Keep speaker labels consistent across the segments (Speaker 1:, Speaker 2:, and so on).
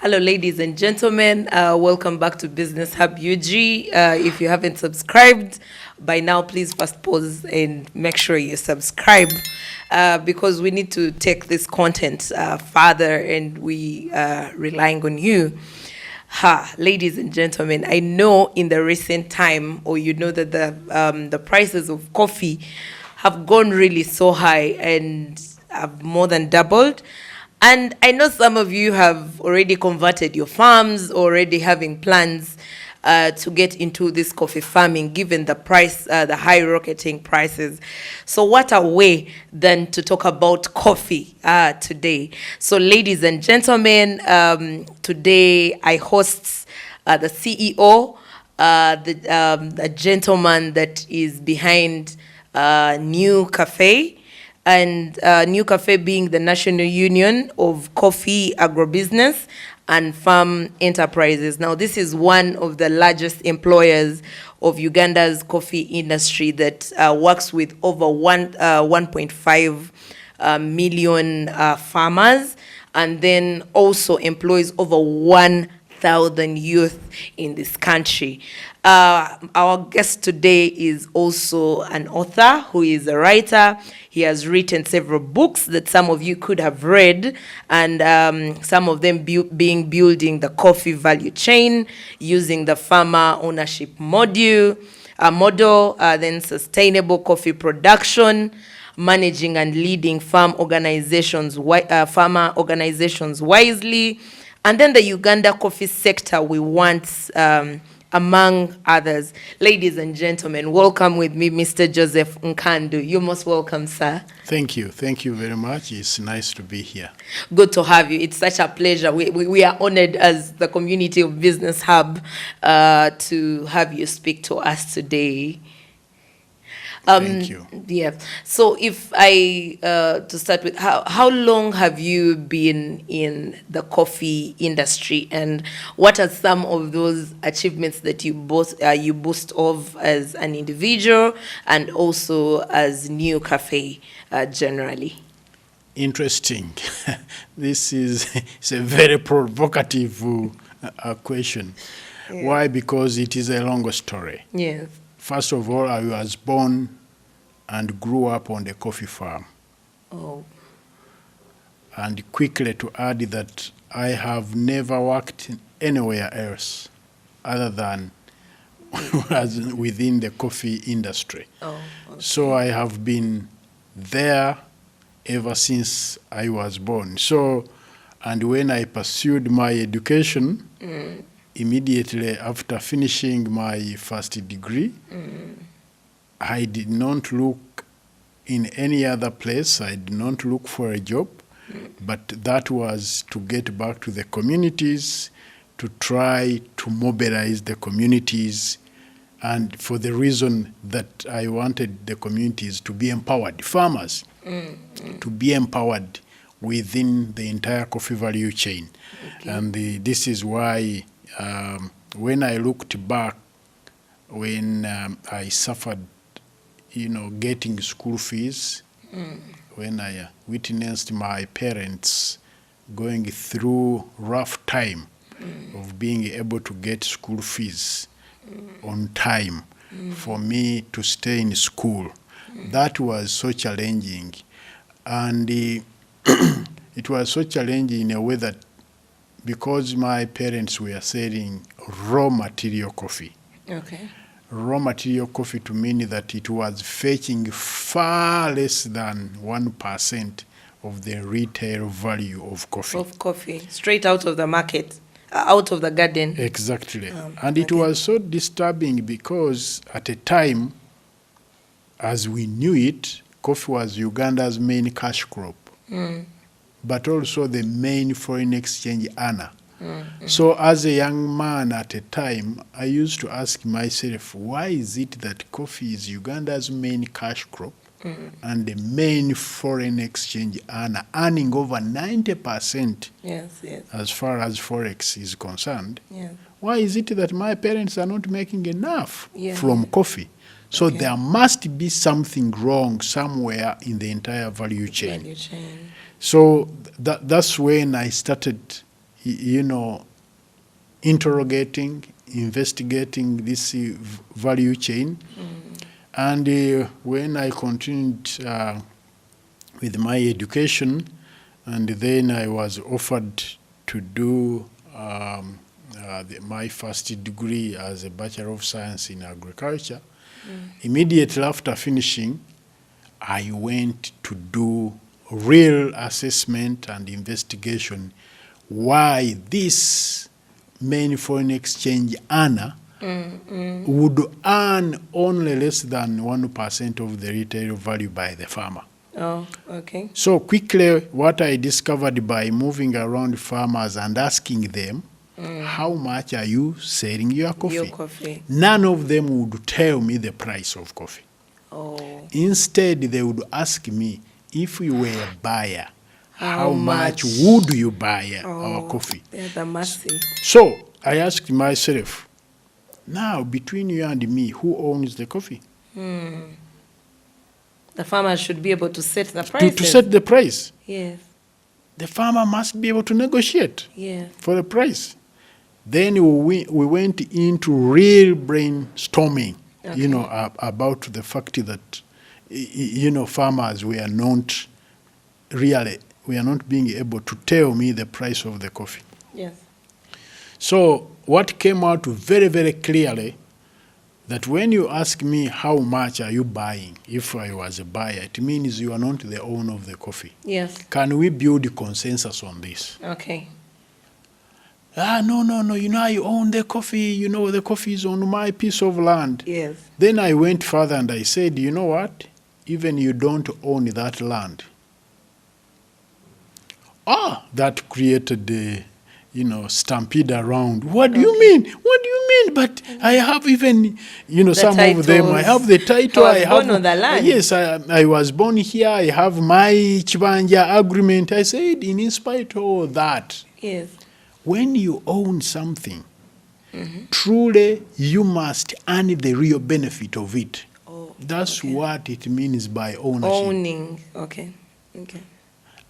Speaker 1: Hello, ladies and gentlemen. Welcome back to Business Hub UG. If you haven't subscribed by now, please first pause and make sure you subscribe because we need to take this content further and we are relying on you. Ladies and gentlemen, I know in the recent time, or you know that the prices of coffee have gone really so high and have more than doubled. And I know some of you have already converted your farms, already having plans to get into this coffee farming, given the price, the high rocketing prices. So what a way then to talk about coffee today. So ladies and gentlemen, today I host the CEO, the gentleman that is behind NUCAFE. And NUCAFE being the National Union of Coffee, Agribusiness and Farm Enterprises. Now, this is one of the largest employers of Uganda's coffee industry that works with over 1.5 million farmers, and then also employs over 1,000 youth in this country. Our guest today is also an author who is a writer. He has written several books that some of you could have read, and some of them being Building the Coffee Value Chain, Using the Farmer Ownership Model, then Sustainable Coffee Production, Managing and Leading Farmer Organizations Wisely, and then the Uganda coffee sector we want, among others. Ladies and gentlemen, welcome with me, Mr. Joseph Nkandu. You're most welcome, sir.
Speaker 2: Thank you. Thank you very much. It's nice to be here.
Speaker 1: Good to have you. It's such a pleasure. We are honored as the Community of Business Hub to have you speak to us today.
Speaker 2: Thank you.
Speaker 1: Yeah. So if I, to start with, how long have you been in the coffee industry, and what are some of those achievements that you boast of as an individual and also as NUCAFE generally?
Speaker 2: Interesting. This is it's a very provocative question. Yeah. Why? Because it is a long story.
Speaker 1: Yes.
Speaker 2: First of all, I was born and grew up on the coffee farm.
Speaker 1: Oh.
Speaker 2: And quickly to add that I have never worked anywhere else other than within the coffee industry.
Speaker 1: Oh, okay.
Speaker 2: So I have been there ever since I was born. So, and when I pursued my education, immediately after finishing my first degree, I did not look in any other place. I did not look for a job, but that was to get back to the communities, to try to mobilize the communities, and for the reason that I wanted the communities to be empowered, farmers to be empowered within the entire coffee value chain. Okay. And this is why when I looked back, when I suffered, getting school fees, when I witnessed my parents going through rough time of being able to get school fees on time for me to stay in school, that was so challenging. And it was so challenging in a way that because my parents were selling raw material coffee.
Speaker 1: Okay.
Speaker 2: Raw material coffee to mean that it was fetching far less than 1% of the retail value of coffee.
Speaker 1: Of coffee, straight out of the market, out of the garden.
Speaker 2: Exactly. And it was so disturbing because at a time, as we knew it, coffee was Uganda's main cash crop, but also the main foreign exchange earner. So as a young man at a time, I used to ask myself, why is it that coffee is Uganda's main cash crop and the main foreign exchange earner, earning over 90% as far as Forex is concerned? Yes. Why is it that my parents are not making enough from coffee? So there must be something wrong somewhere in the entire value chain. So that's when I started interrogating, investigating this value chain. And when I continued with my education, and then I was offered to do my first degree as a Bachelor of Science in Agriculture. Immediately after finishing, I went to do real assessment and investigation why this main foreign exchange earner would earn only less than 1% of the retail value by the farmer.
Speaker 1: Oh, okay.
Speaker 2: So quickly, what I discovered by moving around farmers and asking them, how much are you selling your coffee?
Speaker 1: Your coffee.
Speaker 2: None of them would tell me the price of coffee.
Speaker 1: Oh.
Speaker 2: Instead, they would ask me, if you were a buyer, how much
Speaker 1: much?
Speaker 2: would you buy our coffee?
Speaker 1: Yeah, the mercy.
Speaker 2: So I asked myself, now between you and me, who owns the coffee?
Speaker 1: The farmer should be able to set the price.
Speaker 2: To set the price.
Speaker 1: Yes.
Speaker 2: The farmer must be able to negotiate
Speaker 1: Yes.
Speaker 2: for the price. Then we went into real brainstorming, about the fact that, farmers were not being able to tell me the price of the coffee.
Speaker 1: Yes.
Speaker 2: So what came out very, very clearly, that when you ask me how much are you buying, if I was a buyer, it means you are not the owner of the coffee.
Speaker 1: Yes.
Speaker 2: Can we build a consensus on this?
Speaker 1: Okay.
Speaker 2: No, I own the coffee, the coffee is on my piece of land.
Speaker 1: Yes.
Speaker 2: Then I went further and I said, you know what? Even you don't own that land. That created the, stampede around. What do you mean? What do you mean? But I have even, some of them, I have the title.
Speaker 1: I was born on the land.
Speaker 2: Yes, I was born here. I have my Chibanja agreement. I said, in spite of all that,
Speaker 1: Yes.
Speaker 2: when you own something, truly you must earn the real benefit of it.
Speaker 1: Oh,
Speaker 2: That's
Speaker 1: okay.
Speaker 2: what it means by ownership.
Speaker 1: Owning. Okay. Okay.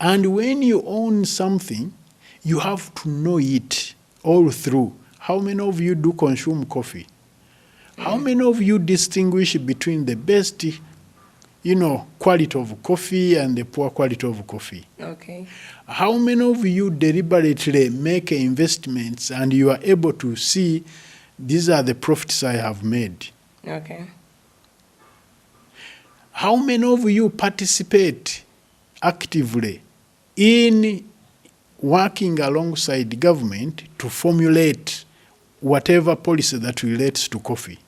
Speaker 2: And when you own something, you have to know it all through. How many of you do consume coffee? How many of you distinguish between the best, quality of coffee and the poor quality of coffee?
Speaker 1: Okay.
Speaker 2: How many of you deliberately make investments and you are able to see these are the profits I have made?
Speaker 1: Okay.
Speaker 2: How many of you participate actively in working alongside government to formulate whatever policy that relates to coffee?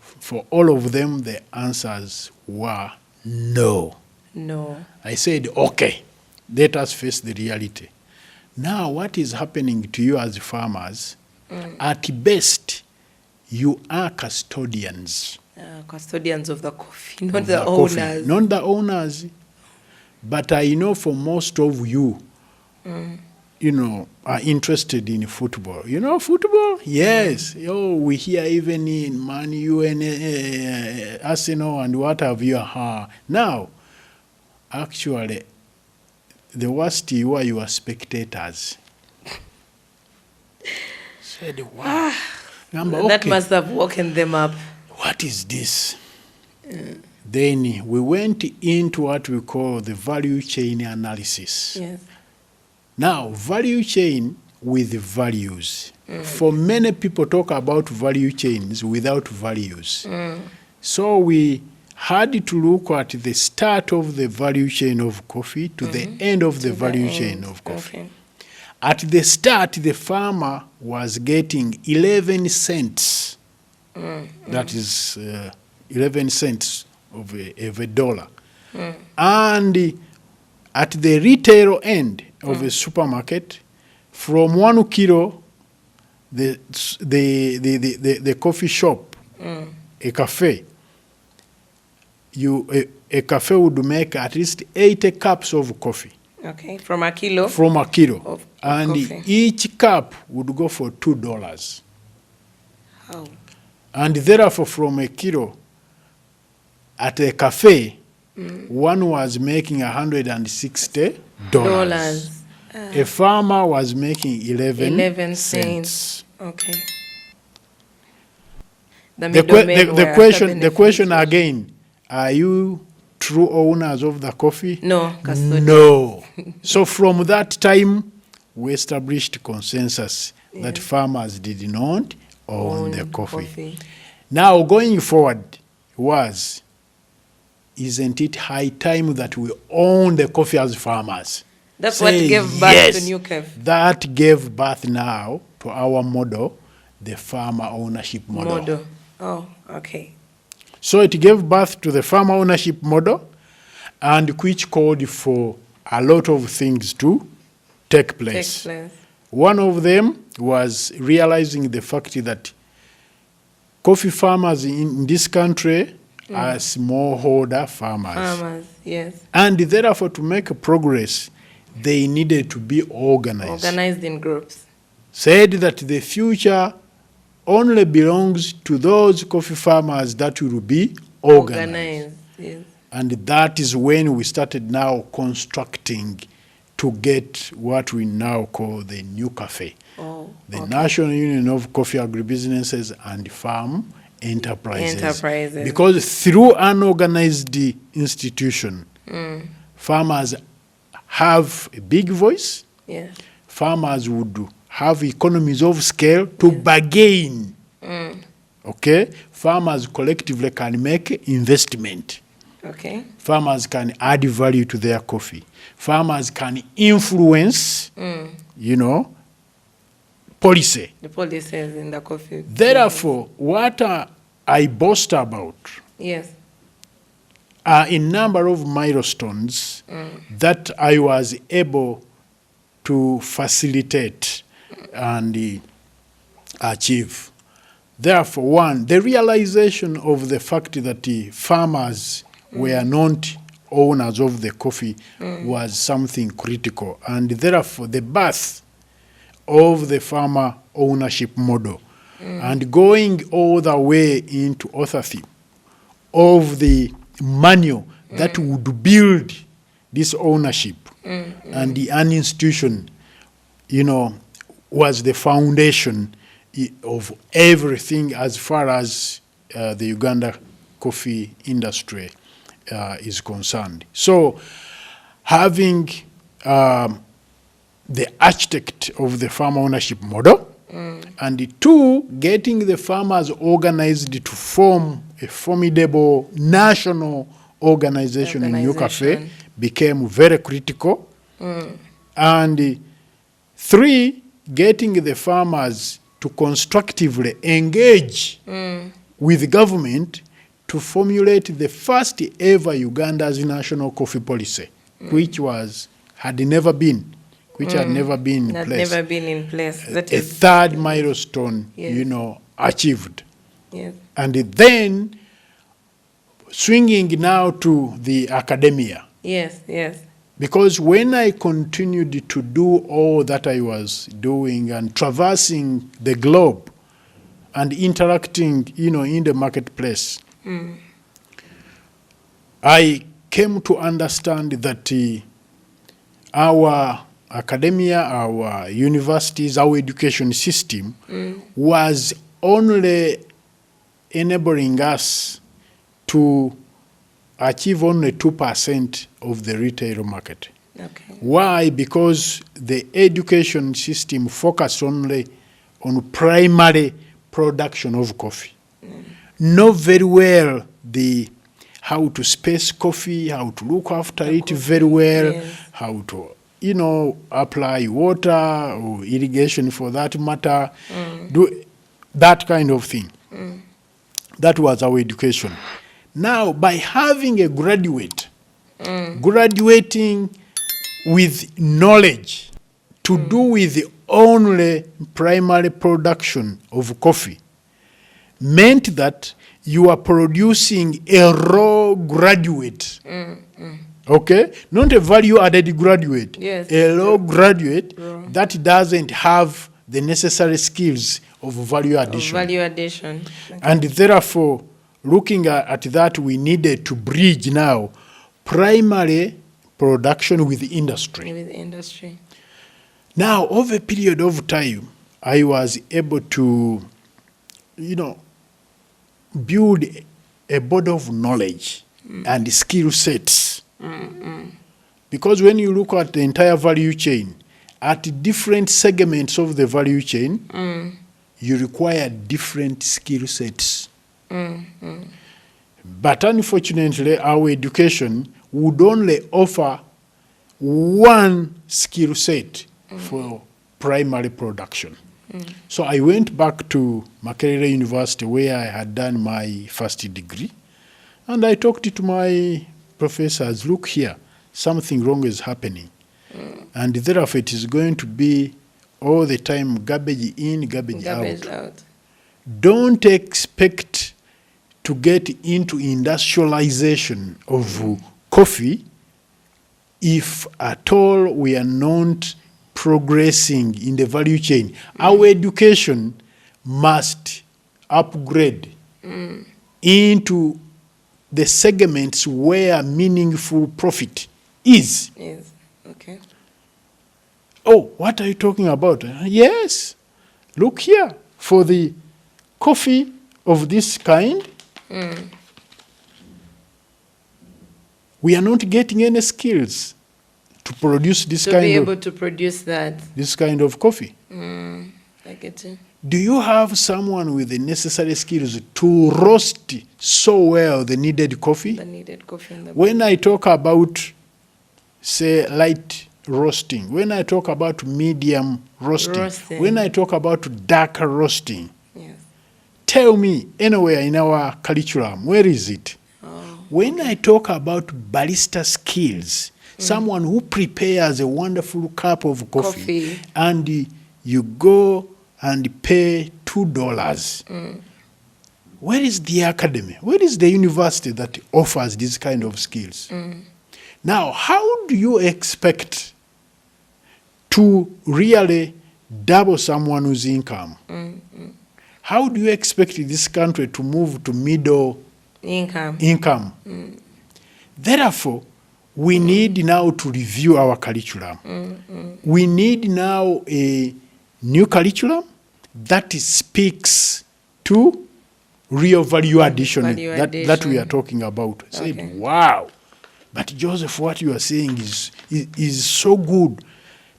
Speaker 2: For all of them, the answers were no.
Speaker 1: No.
Speaker 2: I said, okay, let us face the reality. Now, what is happening to you as farmers? At best, you are custodians.
Speaker 1: Custodians of the coffee, not
Speaker 2: of
Speaker 1: the
Speaker 2: coffee.
Speaker 1: owners.
Speaker 2: Not the owners. But I know for most of you, are interested in football. You know football? Yes. We hear even in Man U and Arsenal and what have you. Now, actually, the worst you are spectators. Said, wow.
Speaker 1: That must have woken them up.
Speaker 2: What is this? Then we went into what we call the value chain analysis.
Speaker 1: Yes.
Speaker 2: Now, value chain with values. For many people talk about value chains without values. So we had to look at the start of the value chain of coffee to the end of the value chain of coffee.
Speaker 1: Okay.
Speaker 2: At the start, the farmer was getting 11 cents. That is 11 cents of a dollar. And at the retail end of a supermarket, from 1 kilo, the coffee shop, a cafe, a cafe would make at least 80 cups of coffee.
Speaker 1: Okay, from a kilo?
Speaker 2: From a kilo.
Speaker 1: Of
Speaker 2: and
Speaker 1: coffee.
Speaker 2: Each cup would go for $2.
Speaker 1: How?
Speaker 2: And therefore, from a kilo, at a cafe, one was making $160. a farmer was making
Speaker 1: 11
Speaker 2: cents.
Speaker 1: cents. Okay.
Speaker 2: The question again, are you true owners of the coffee?
Speaker 1: No, custodian.
Speaker 2: No. So from that time, we established consensus that farmers did not own the coffee. Now, going forward isn't it high time that we own the coffee as farmers?
Speaker 1: That's what gave birth to NUCAFE.
Speaker 2: That gave birth now to our model, the farmer ownership model.
Speaker 1: Oh, okay.
Speaker 2: So it gave birth to the farmer ownership model, and which called for a lot of things to take place. One of them was realizing the fact that coffee farmers in this country are smallholder farmers.
Speaker 1: Yes.
Speaker 2: And therefore, to make progress, they needed to be organized.
Speaker 1: Organized in groups.
Speaker 2: Said that the future only belongs to those coffee farmers that will be organized.
Speaker 1: Yes.
Speaker 2: And that is when we started now constructing to get what we now call the NUCAFE, the National Union of Coffee Agribusinesses and Farm Enterprises. Because through an organized institution, farmers have a big voice.
Speaker 1: Yes.
Speaker 2: Farmers would have economies of scale to bargain. Okay? Farmers collectively can make investment.
Speaker 1: Okay.
Speaker 2: Farmers can add value to their coffee. Farmers can influence, policy.
Speaker 1: The policies in the coffee.
Speaker 2: Therefore, what I boast about are a number of milestones that I was able to facilitate and achieve. Therefore, one, the realization of the fact that the farmers were not owners of the coffee was something critical. And therefore, the birth of the farmer ownership model and going all the way into authorship of the manual that would build this ownership and an institution, was the foundation of everything as far as the Uganda coffee industry is concerned. So having the architect of the farm ownership model, and two, getting the farmers organized to form a formidable national organization in NUCAFE became very critical. And three, getting the farmers to constructively engage with the government to formulate the first ever Uganda's national coffee policy, which had never been in place.
Speaker 1: Never been in place. That
Speaker 2: is a third milestone, achieved.
Speaker 1: Yes.
Speaker 2: And then swinging now to the academia.
Speaker 1: Yes.
Speaker 2: Because when I continued to do all that I was doing and traversing the globe and interacting, in the marketplace, I came to understand that our academia, our universities, our education system was only enabling us to achieve only 2% of the retail market.
Speaker 1: Okay.
Speaker 2: Why? Because the education system focused only on primary production of coffee. Know very well how to space coffee, how to look after it very well, how to, apply water or irrigation for that matter, do that kind of thing. That was our education. Now, by having a graduate, graduating with knowledge to do with the only primary production of coffee, meant that you are producing a raw graduate. Okay? Not a value-added graduate.
Speaker 1: Yes.
Speaker 2: A raw graduate that doesn't have the necessary skills of value addition.
Speaker 1: Okay.
Speaker 2: And therefore, looking at that, we needed to bridge now primary production with industry. Now, over a period of time, I was able to, build a body of knowledge and skill sets. Because when you look at the entire value chain, at different segments of the value chain, you require different skill sets. But unfortunately, our education would only offer one skill set for primary production. So I went back to Makerere University where I had done my first degree, and I talked to my professors, look here, something wrong is happening. And therefore it is going to be all the time garbage in, garbage out. Don't expect to get into industrialization of coffee if at all we are not progressing in the value chain. Our education must upgrade into the segments where meaningful profit is.
Speaker 1: Yes. Okay.
Speaker 2: Oh, what are you talking about? Yes. Look here. For the coffee of this kind, we are not getting any skills to produce this
Speaker 1: To be able to produce that.
Speaker 2: This kind of coffee.
Speaker 1: I get it.
Speaker 2: Do you have someone with the necessary skills to roast so well the needed coffee?
Speaker 1: The needed coffee in the
Speaker 2: When I talk about, say, light roasting, when I talk about medium roasting, when I talk about dark roasting,
Speaker 1: yes.
Speaker 2: Tell me anywhere in our curriculum, where is it? When I talk about barista skills, someone who prepares a wonderful cup of coffee. And you go and pay $2. Where is the academy? Where is the university that offers this kind of skills? Now, how do you expect to really double someone's income? How do you expect this country to move to middle income? Therefore, we need now to review our curriculum. We need now a new curriculum that speaks to real value addition that we are talking about. I said, wow. But Joseph, what you are saying is so good.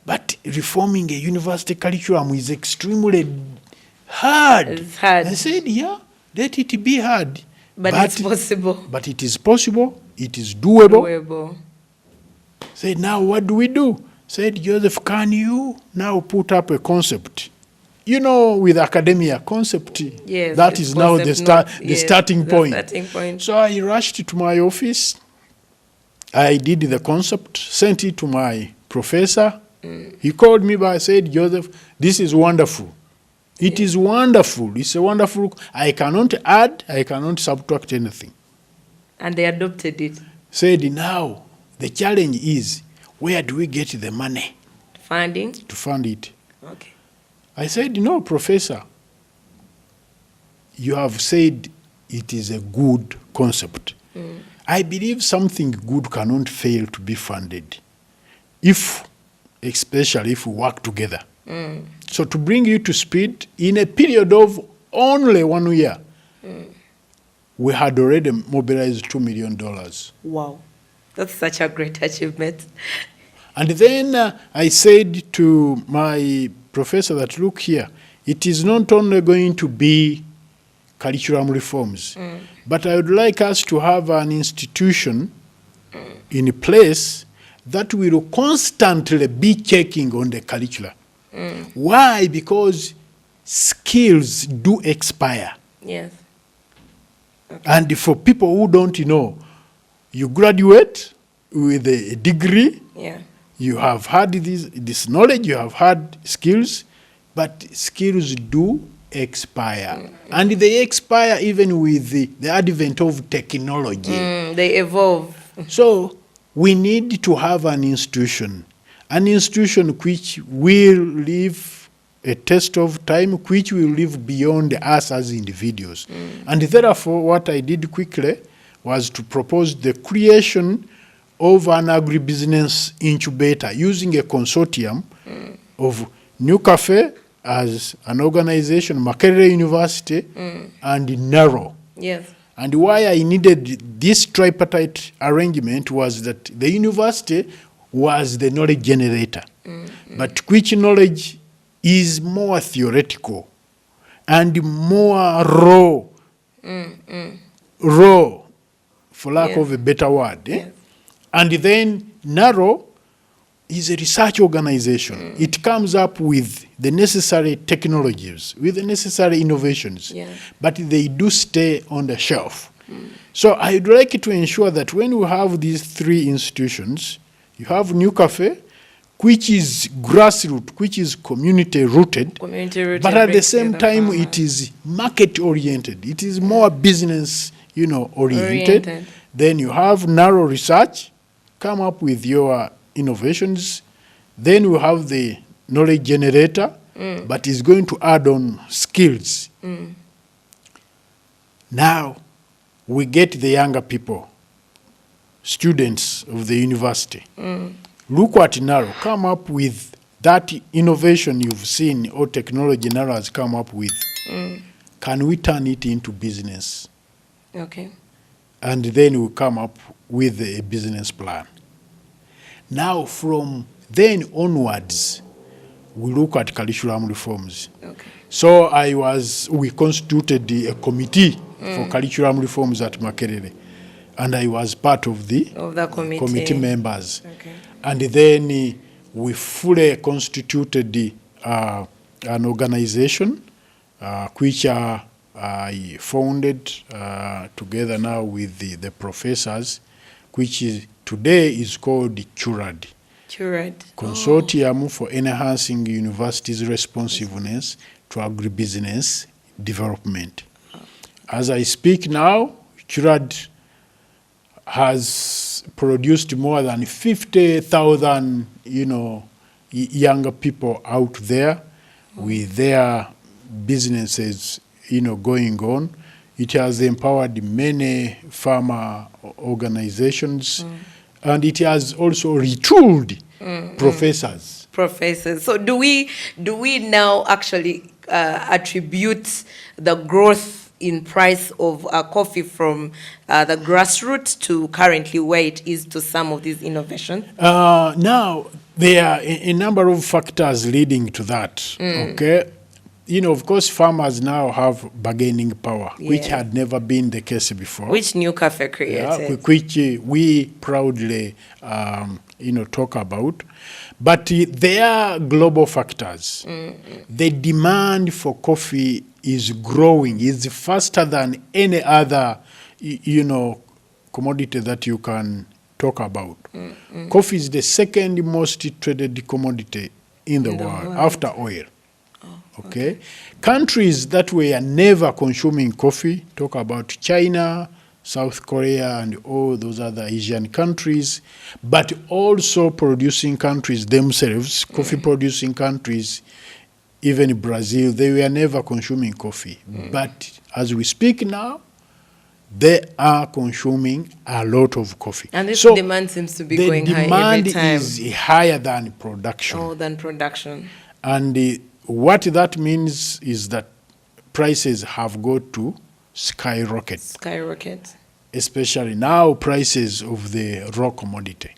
Speaker 2: But reforming a university curriculum is extremely hard.
Speaker 1: It's hard.
Speaker 2: I said, yeah, let it be hard.
Speaker 1: But it's possible.
Speaker 2: But it is possible. It is doable. Said, now what do we do? Said, Joseph, can you now put up a concept? With academia, concept,
Speaker 1: yes,
Speaker 2: that is now the starting point. So I rushed to my office. I did the concept, sent it to my professor. He called me back, said, Joseph, this is wonderful. It is wonderful. It's a wonderful. I cannot add, I cannot subtract anything.
Speaker 1: And they adopted it.
Speaker 2: Said, now, the challenge is, where do we get the money?
Speaker 1: Funding?
Speaker 2: To fund it.
Speaker 1: Okay.
Speaker 2: I said, no, Professor, you have said it is a good concept. I believe something good cannot fail to be funded, especially if we work together. So to bring you to speed, in a period of only 1 year, we had already mobilized $2 million.
Speaker 1: Wow. That's such a great achievement.
Speaker 2: And then I said to my professor that, look here, it is not only going to be curriculum reforms, but I would like us to have an institution in place that will constantly be checking on the curricula. Why? Because skills do expire.
Speaker 1: Yes. Okay.
Speaker 2: And for people who don't know, you graduate with a degree, you have had this knowledge, you have had skills, but skills do expire. And they expire even with the advent of technology.
Speaker 1: They evolve.
Speaker 2: So we need to have an institution which will live a test of time, which will live beyond us as individuals. And therefore, what I did quickly was to propose the creation of an agribusiness incubator using a consortium of NUCAFE as an organization, Makerere University, and NARO.
Speaker 1: Yes.
Speaker 2: And why I needed this tripartite arrangement was that the university was the knowledge generator, but which knowledge is more theoretical and more raw, for lack of a better word.
Speaker 1: Yes.
Speaker 2: And then NARO is a research organization. It comes up with the necessary technologies, with the necessary innovations, but they do stay on the shelf. So I'd like to ensure that when we have these three institutions, you have NUCAFE, which is grassroots, which is community-rooted, but at the same time, it is market-oriented. It is more business, oriented. Then you have narrow research, come up with your innovations. Then we have the knowledge generator, but is going to add on skills. Now, we get the younger people, students of the university. Look at NARO, come up with that innovation you've seen or technology NARO has come up with. Can we turn it into business?
Speaker 1: Okay.
Speaker 2: And then we come up with a business plan. Now, from then onwards, we look at curriculum reforms.
Speaker 1: Okay.
Speaker 2: So we constituted a committee for curriculum reforms at Makerere, and I was part of the committee members.
Speaker 1: Okay.
Speaker 2: And then we fully constituted an organization which I founded together now with the professors, which today is called CURAD. Consortium for Enhancing Universities' Responsiveness to Agribusiness Development. As I speak now, CURAD has produced more than 50,000, younger people out there with their businesses, going on. It has empowered many farmer organizations, and it has also retooled professors.
Speaker 1: So do we now actually attribute the growth in price of coffee from the grassroots to currently where it is to some of these innovations?
Speaker 2: Now, there are a number of factors leading to that, okay? Of course, farmers now have bargaining power, which had never been the case before.
Speaker 1: Which NUCAFE created.
Speaker 2: Which we proudly, talk about. But there are global factors. The demand for coffee is growing. It's faster than any other, commodity that you can talk about. Coffee is the second most traded commodity in the world after oil. Okay. Countries that were never consuming coffee, talk about China, South Korea, and all those other Asian countries, but also producing countries themselves, coffee-producing countries, even Brazil, they were never consuming coffee. But as we speak now, they are consuming a lot of coffee.
Speaker 1: And this demand seems to be going high every time.
Speaker 2: The demand is higher than production.
Speaker 1: Oh, than production.
Speaker 2: And what that means is that prices have got to skyrocket. Especially now, prices of the raw commodity.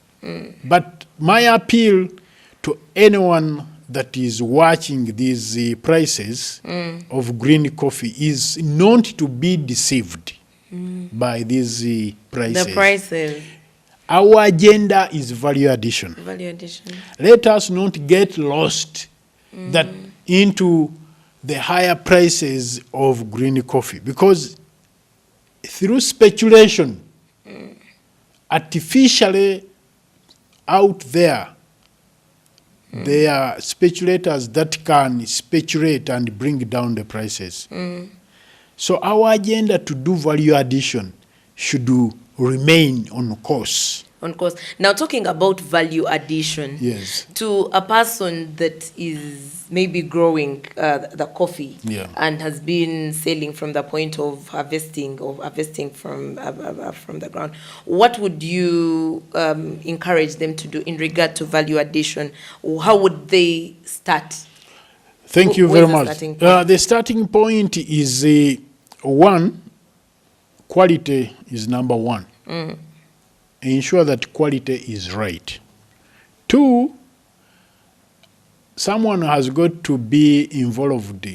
Speaker 2: But my appeal to anyone that is watching these prices of green coffee is not to be deceived by these prices.
Speaker 1: The prices.
Speaker 2: Our agenda is value addition. Let us not get lost that into the higher prices of green coffee, because through speculation, artificially out there are speculators that can speculate and bring down the prices. So our agenda to do value addition should remain on course.
Speaker 1: On cost. Now, talking about value addition,
Speaker 2: Yes.
Speaker 1: to a person that is maybe growing the coffee and has been selling from the point of harvesting from the ground, what would you encourage them to do in regard to value addition? How would they start?
Speaker 2: Thank you very much.
Speaker 1: Starting point?
Speaker 2: The starting point is one, quality is number one. Ensure that quality is right. Two, someone has got to be involved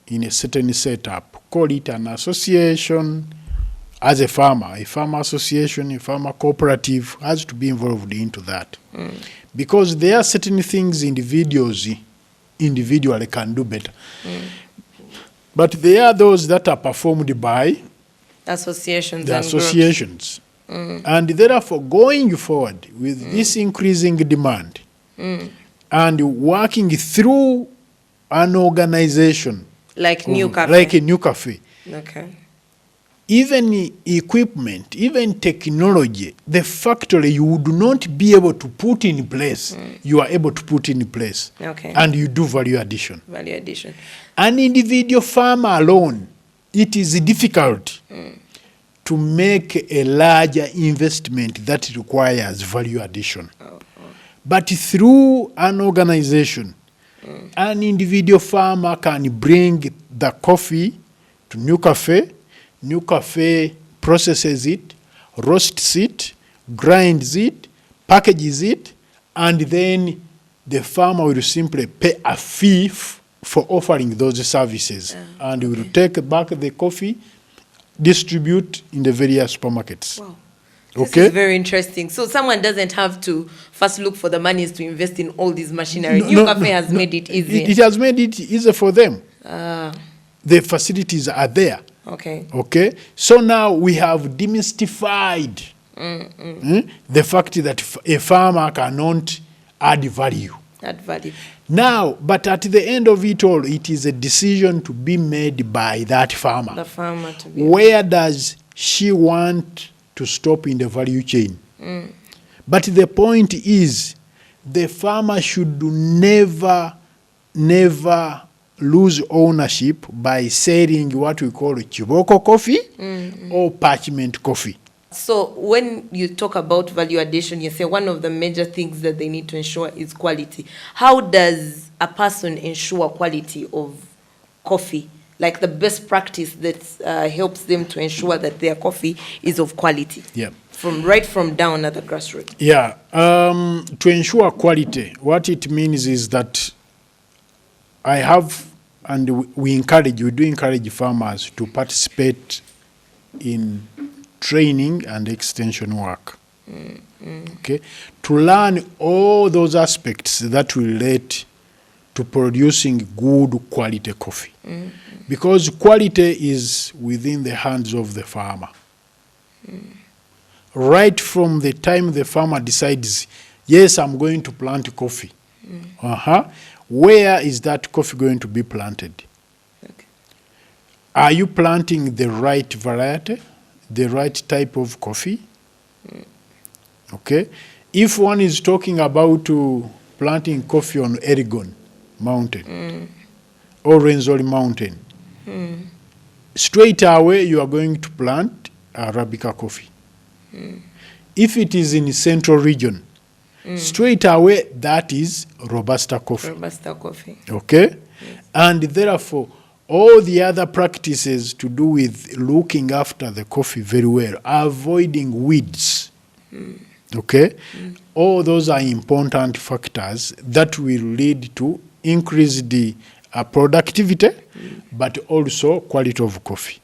Speaker 2: in a certain setup. Call it an association. As a farmer association, a farmer cooperative has to be involved into that. Because there are certain things individually can do better. But there are those that are performed by
Speaker 1: associations
Speaker 2: the
Speaker 1: and
Speaker 2: associations. And therefore, going forward with this increasing demand and working through an organization
Speaker 1: like NUCAFE.
Speaker 2: Like a NUCAFE.
Speaker 1: Okay.
Speaker 2: Even equipment, even technology, the factory you would not be able to put in place, you are able to put in place.
Speaker 1: Okay.
Speaker 2: And you do value addition.
Speaker 1: Value addition.
Speaker 2: An individual farmer alone, it is difficult to make a larger investment that requires value addition. But through an organization, an individual farmer can bring the coffee to NUCAFE. NUCAFE processes it, roasts it, grinds it, packages it, and then the farmer will simply pay a fee for offering those services. And will take back the coffee, distribute in the various supermarkets.
Speaker 1: Wow.
Speaker 2: Okay?
Speaker 1: This is very interesting. So someone doesn't have to first look for the monies to invest in all this machinery. NUCAFE has made it easy.
Speaker 2: It has made it easy for them. The facilities are there.
Speaker 1: Okay.
Speaker 2: Okay? So now we have demystified the fact that a farmer cannot add value.
Speaker 1: Add value.
Speaker 2: Now, but at the end of it all, it is a decision to be made by that farmer.
Speaker 1: The farmer to be.
Speaker 2: Where does she want to stop in the value chain? But the point is, the farmer should never lose ownership by selling what we call chiboko coffee or parchment coffee.
Speaker 1: So when you talk about value addition, you say one of the major things that they need to ensure is quality. How does a person ensure quality of coffee? Like the best practice that helps them to ensure that their coffee is of quality.
Speaker 2: Yeah.
Speaker 1: Right from down at the grassroots.
Speaker 2: Yeah. To ensure quality, what it means is that I have, and we do encourage farmers to participate in training and extension work. Okay, to learn all those aspects that relate to producing good quality coffee. Because quality is within the hands of the farmer. Right from the time the farmer decides, yes, I'm going to plant coffee. Where is that coffee going to be planted?
Speaker 1: Okay.
Speaker 2: Are you planting the right variety, the right type of coffee? Okay. If one is talking about planting coffee on Elgon Mountain or Renzori Mountain, straight away you are going to plant Arabica coffee. If it is in the central region, straight away that is Robusta coffee.
Speaker 1: Robusta coffee.
Speaker 2: Okay? Yes. And therefore, all the other practices to do with looking after the coffee very well, avoiding weeds, okay? All those are important factors that will lead to increase the productivity, but also quality of coffee.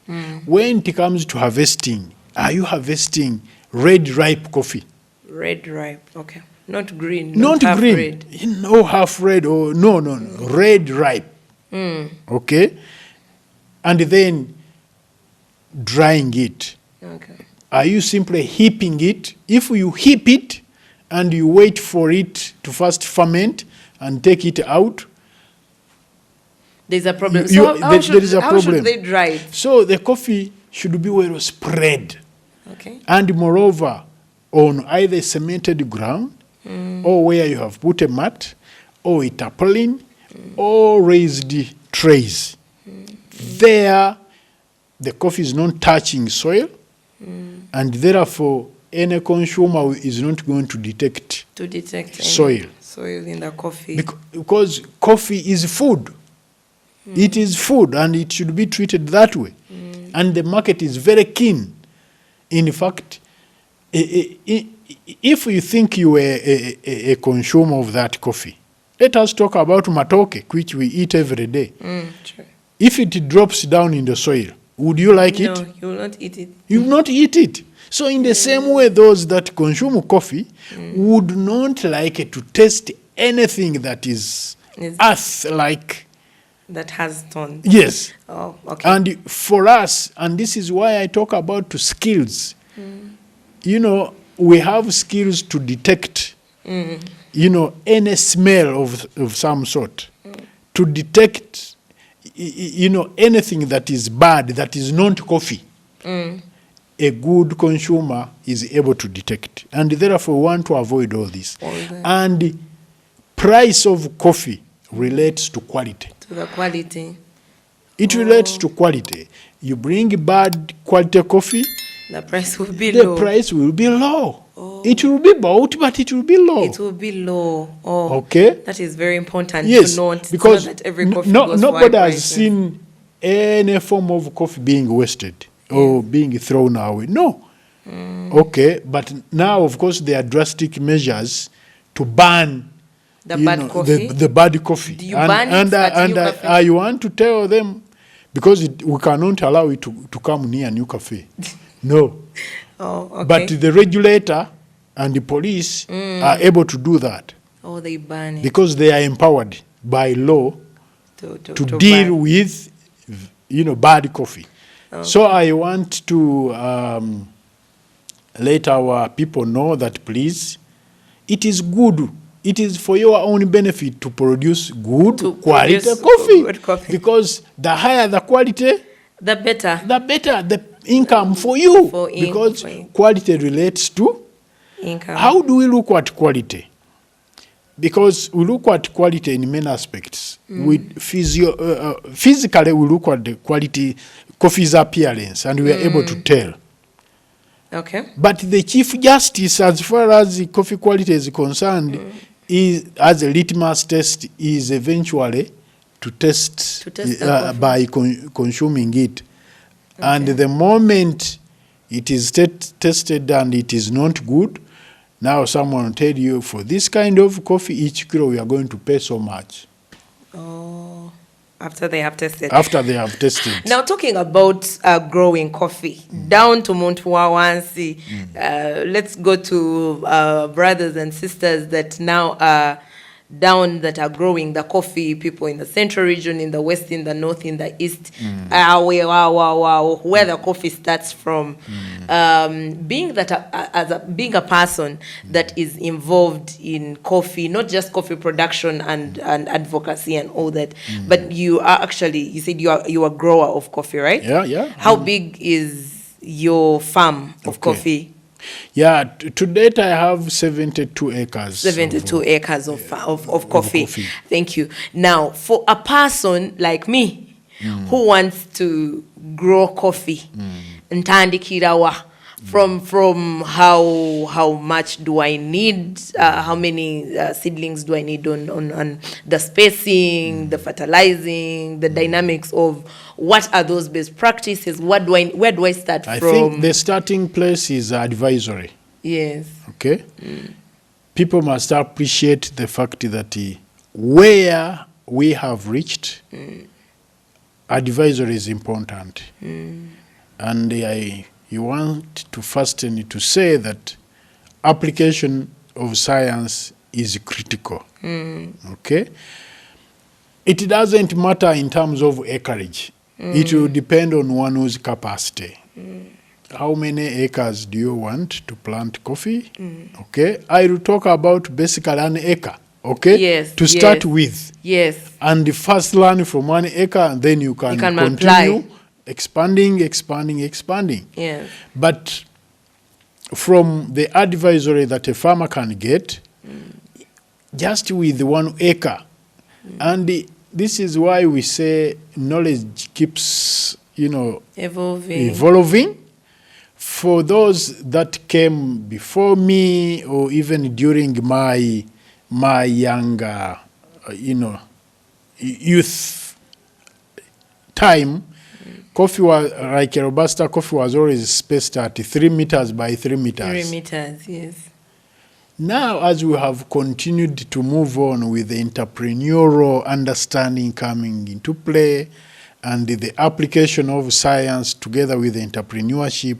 Speaker 2: When it comes to harvesting, are you harvesting red ripe coffee?
Speaker 1: Red ripe, okay. Not green.
Speaker 2: Not
Speaker 1: half
Speaker 2: green.
Speaker 1: Red.
Speaker 2: No half red or no. Red ripe. Okay? And then drying it.
Speaker 1: Okay.
Speaker 2: Are you simply heaping it? If you heap it and you wait for it to first ferment and take it out,
Speaker 1: there's a problem.
Speaker 2: there is a
Speaker 1: how
Speaker 2: problem.
Speaker 1: should they dry it?
Speaker 2: So the coffee should be well spread.
Speaker 1: Okay.
Speaker 2: And moreover, on either cemented ground or where you have put a mat or a tarpaulin or raised trays. There, the coffee is not touching soil, and therefore any consumer is not going to detect soil
Speaker 1: in the coffee.
Speaker 2: Because coffee is food. It is food, and it should be treated that way. And the market is very keen. In fact, if you think you are a consumer of that coffee, let us talk about matoke, which we eat every day.
Speaker 1: Sure.
Speaker 2: If it drops down in the soil, would you like it?
Speaker 1: No, you will not eat it.
Speaker 2: You will not eat it. So in the same way, those that consume coffee would not like to taste anything that is earth-like.
Speaker 1: That has thorns.
Speaker 2: Yes.
Speaker 1: Oh, okay.
Speaker 2: And for us, and this is why I talk about skills, you know, we have skills to detect, you know, any smell of some sort, to detect, you know, anything that is bad, that is not coffee. A good consumer is able to detect. And therefore, we want to avoid all this. And the price of coffee relates to quality.
Speaker 1: To the quality.
Speaker 2: It relates to quality. You bring bad quality coffee,
Speaker 1: the price will be low.
Speaker 2: The price will be low. It will be bought, but it will be low.
Speaker 1: It will be low. Oh,
Speaker 2: okay.
Speaker 1: That is very important
Speaker 2: yes,
Speaker 1: to note.
Speaker 2: Because
Speaker 1: that every coffee goes
Speaker 2: nobody has seen any form of coffee being wasted or being thrown away. No. Okay, but now, of course, there are drastic measures to ban
Speaker 1: the bad coffee.
Speaker 2: The bad coffee.
Speaker 1: Do you ban it at NUCAFE?
Speaker 2: I want to tell them, because we cannot allow it to come near NUCAFE. No.
Speaker 1: Oh, okay.
Speaker 2: But the regulator and the police are able to do that.
Speaker 1: Oh, they ban it.
Speaker 2: Because they are empowered by law to deal ban with, you know, bad coffee. Okay. So I want to let our people know that, please, it is good. It is for your own benefit to produce good quality coffee. Because the higher the quality, the better the income for you. Because quality relates to
Speaker 1: income.
Speaker 2: How do we look at quality? Because we look at quality in many aspects. With physically, we look at the quality, coffee's appearance, and we are able to tell.
Speaker 1: Okay.
Speaker 2: But the Chief Justice, as far as the coffee quality is concerned, is, as a litmus test, is eventually to test by consuming it. Okay. And the moment it is tested and it is not good, now someone will tell you, for this kind of coffee, each kilo we are going to pay so much.
Speaker 1: Oh, after they have tested.
Speaker 2: After they have tested.
Speaker 1: Now, talking about growing coffee, down to Mount Wawansi, let's go to brothers and sisters that now are down, that are growing the coffee, people in the central region, in the west, in the north, in the east, where the coffee starts from. Being a person that is involved in coffee, not just coffee production and advocacy and all that, but you are actually, you said you are a grower of coffee, right?
Speaker 2: Yeah.
Speaker 1: How big is your farm of coffee?
Speaker 2: Yeah, to date I have 72 acres.
Speaker 1: 72 acres of coffee. Thank you. Now, for a person like me who wants to grow coffee, ntandikirawa, from how much do I need, how many seedlings do I need on the spacing, the fertilizing, the dynamics of what are those best practices? Where do I start from? I
Speaker 2: think the starting place is advisory.
Speaker 1: Yes.
Speaker 2: Okay? People must appreciate the fact that where we have reached, advisory is important. And you want to fasten to say that application of science is critical. Okay? It doesn't matter in terms of acreage. It will depend on one's capacity. How many acres do you want to plant coffee? Okay? I will talk about basically an acre. Okay?
Speaker 1: Yes.
Speaker 2: To start with.
Speaker 1: Yes.
Speaker 2: And first learn from 1 acre, and then you can continue expanding.
Speaker 1: Yes.
Speaker 2: But from the advisory that a farmer can get just with 1 acre. And this is why we say knowledge keeps, evolving. For those that came before me or even during my younger, youth time, coffee was, like a Robusta coffee, was always spaced at 3 meters by 3 meters.
Speaker 1: 3 meters, yes.
Speaker 2: Now, as we have continued to move on with the entrepreneurial understanding coming into play and the application of science together with entrepreneurship,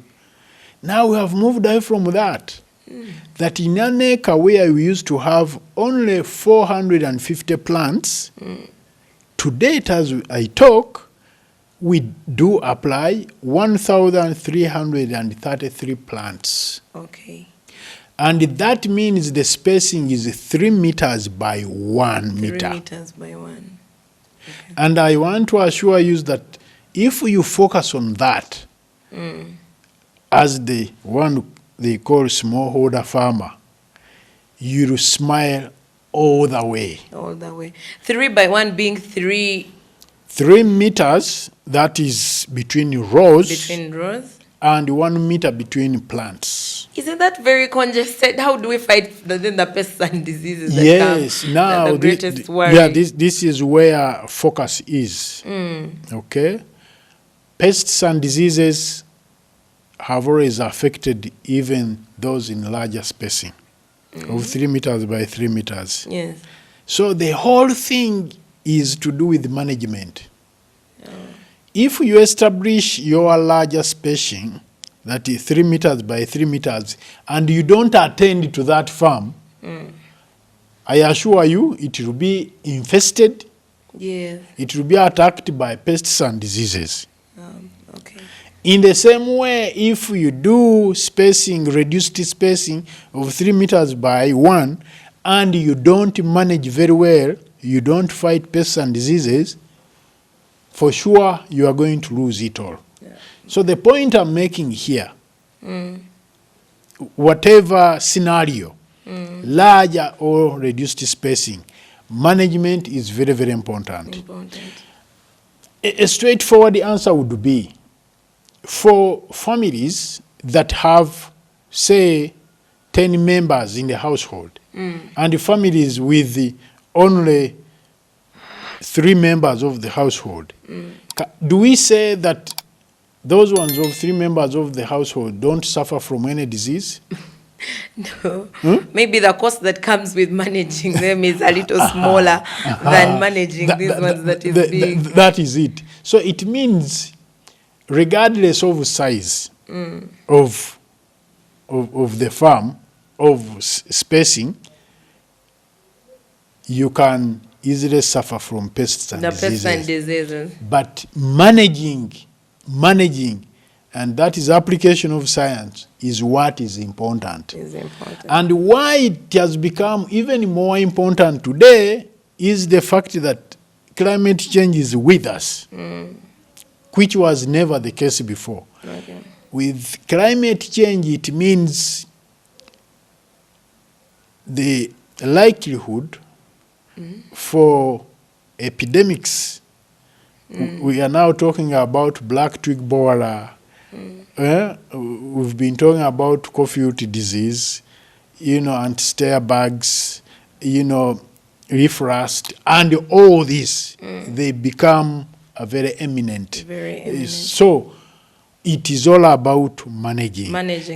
Speaker 2: now we have moved away from that. That in an acre where we used to have only 450 plants, to date, as I talk, we do apply 1,333 plants.
Speaker 1: Okay.
Speaker 2: And that means the spacing is 3 meters by 1 meter.
Speaker 1: 3 meters by 1. Okay.
Speaker 2: And I want to assure you that if you focus on that, as the one they call smallholder farmer, you'll smile all the way.
Speaker 1: All the way. 3 by 1 being 3
Speaker 2: meters, that is between rows.
Speaker 1: Between rows.
Speaker 2: And 1 meter between plants.
Speaker 1: Isn't that very congested? How do we fight the pests and diseases that
Speaker 2: yes,
Speaker 1: come?
Speaker 2: now
Speaker 1: the greatest worry.
Speaker 2: Yeah, this is where focus is. Okay, pests and diseases have always affected even those in larger spacing of 3 meters by 3 meters.
Speaker 1: Yes.
Speaker 2: So the whole thing is to do with management. If you establish your larger spacing, that is 3 meters by 3 meters, and you don't attend to that farm, I assure you it will be infested.
Speaker 1: Yes.
Speaker 2: It will be attacked by pests and diseases.
Speaker 1: Okay.
Speaker 2: In the same way, if you do spacing, reduced spacing of 3 meters by 1, and you don't manage very well, you don't fight pests and diseases, for sure you are going to lose it all. Yeah. So the point I'm making here, whatever scenario, larger or reduced spacing, management is very, very important. A straightforward answer would be, for families that have, say, 10 members in the household, and families with only 3 members of the household, do we say that those ones of 3 members of the household don't suffer from any disease?
Speaker 1: No. Maybe the cost that comes with managing them is a little smaller than managing these ones that is big.
Speaker 2: That is it. So it means, regardless of size of the farm, of spacing, you can easily suffer from pests and diseases. But managing, and that is application of science, is what is important. And why it has become even more important today is the fact that climate change is with us, which was never the case before. Okay. With climate change, it means the likelihood for epidemics. We are now talking about black twig borer. We've been talking about coffee root disease, anti-stare bugs, leaf rust, and all this. They become very eminent. So it is all about managing.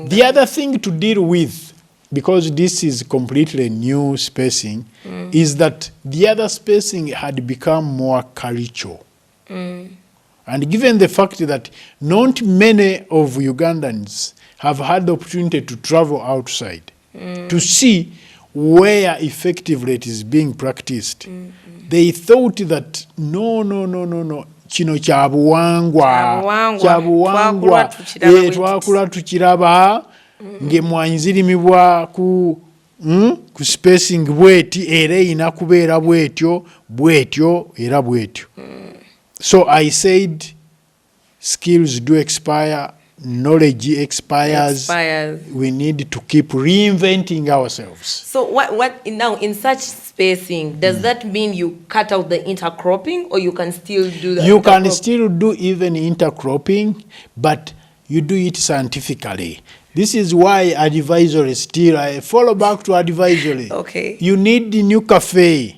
Speaker 2: The other thing to deal with, because this is completely new spacing, is that the other spacing had become more cultural. And given the fact that not many of Ugandans have had the opportunity to travel outside to see where effectively it is being practiced, they thought that no, kino kyabuwangwa twakula tukiraba ng'emmwanyi zirimibwa ku spacing bweti era ina kubeera bwetyo era bwetyo. So I said skills do expire, knowledge expires. We need to keep reinventing ourselves.
Speaker 1: So what now in such spacing, does that mean you cut out the intercropping, or you can still do that?
Speaker 2: You can still do even intercropping, but you do it scientifically. This is why advisory still, I follow back to advisory.
Speaker 1: Okay.
Speaker 2: You need the NUCAFE.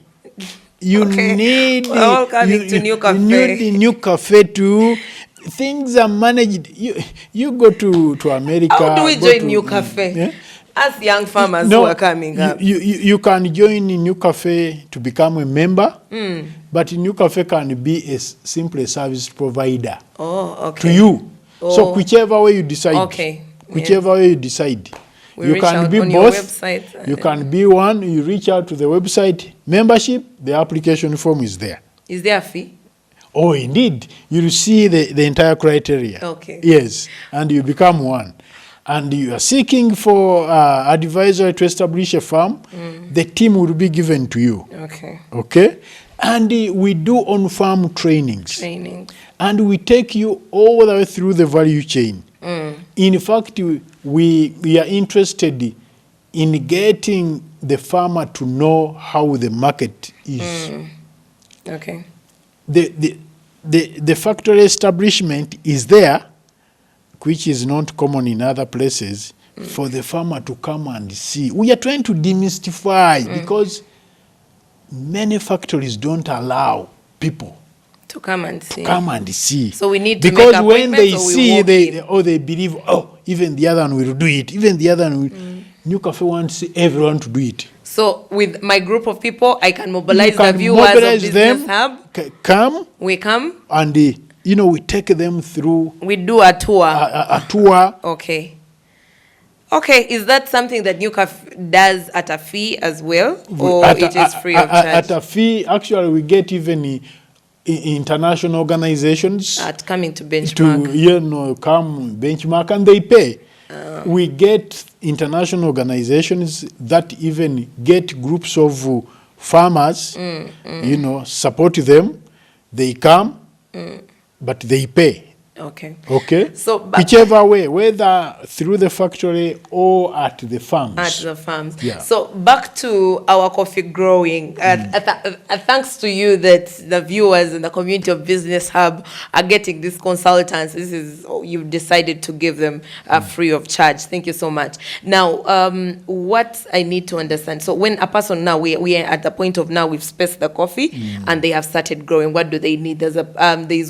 Speaker 2: You need
Speaker 1: We're all coming to NUCAFE.
Speaker 2: You need the NUCAFE too. Things are managed. You go to America.
Speaker 1: How do we join NUCAFE?
Speaker 2: Yeah?
Speaker 1: As young farmers who are coming up.
Speaker 2: You can join NUCAFE to become a member, but NUCAFE can be simply a service provider to you. So whichever way you decide. Whichever way you decide.
Speaker 1: You can be both.
Speaker 2: You can be one. You reach out to the website. Membership, the application form is there.
Speaker 1: Is there a fee?
Speaker 2: Oh, indeed. You see the entire criteria.
Speaker 1: Okay.
Speaker 2: Yes, and you become one. And you are seeking for advisor to establish a farm, the team will be given to you.
Speaker 1: Okay.
Speaker 2: Okay? And we do on-farm trainings. And we take you all the way through the value chain. In fact, we are interested in getting the farmer to know how the market is.
Speaker 1: Okay.
Speaker 2: The factory establishment is there, which is not common in other places, for the farmer to come and see. We are trying to demystify because many factories don't allow people
Speaker 1: to come and see.
Speaker 2: So
Speaker 1: we need to
Speaker 2: because
Speaker 1: make
Speaker 2: when they
Speaker 1: appointments,
Speaker 2: see, they believe, even the other one will do it. Even the other one will. NUCAFE wants everyone to do it.
Speaker 1: So with my group of people, I can mobilize the viewers of Business Hub.
Speaker 2: Come.
Speaker 1: We come.
Speaker 2: And we take them through.
Speaker 1: We do a tour.
Speaker 2: A tour.
Speaker 1: Okay. Okay, is that something that NUCAFE does at a fee as well, or it is free of charge?
Speaker 2: At a fee, actually, we get even international organizations
Speaker 1: coming to benchmark.
Speaker 2: To come benchmark, and they pay. We get international organizations that even get groups of farmers, support them. They come, but they pay. Okay.
Speaker 1: So
Speaker 2: whichever way, whether through the factory or at the farms.
Speaker 1: Yeah. So back to our coffee growing. Thanks to you that the viewers and the community of Business Hub are getting these consultants. This is you've decided to give them free of charge. Thank you so much. Now, what I need to understand. So when a person now we are at the point of now we've spaced the coffee and they have started growing. What do they need? There's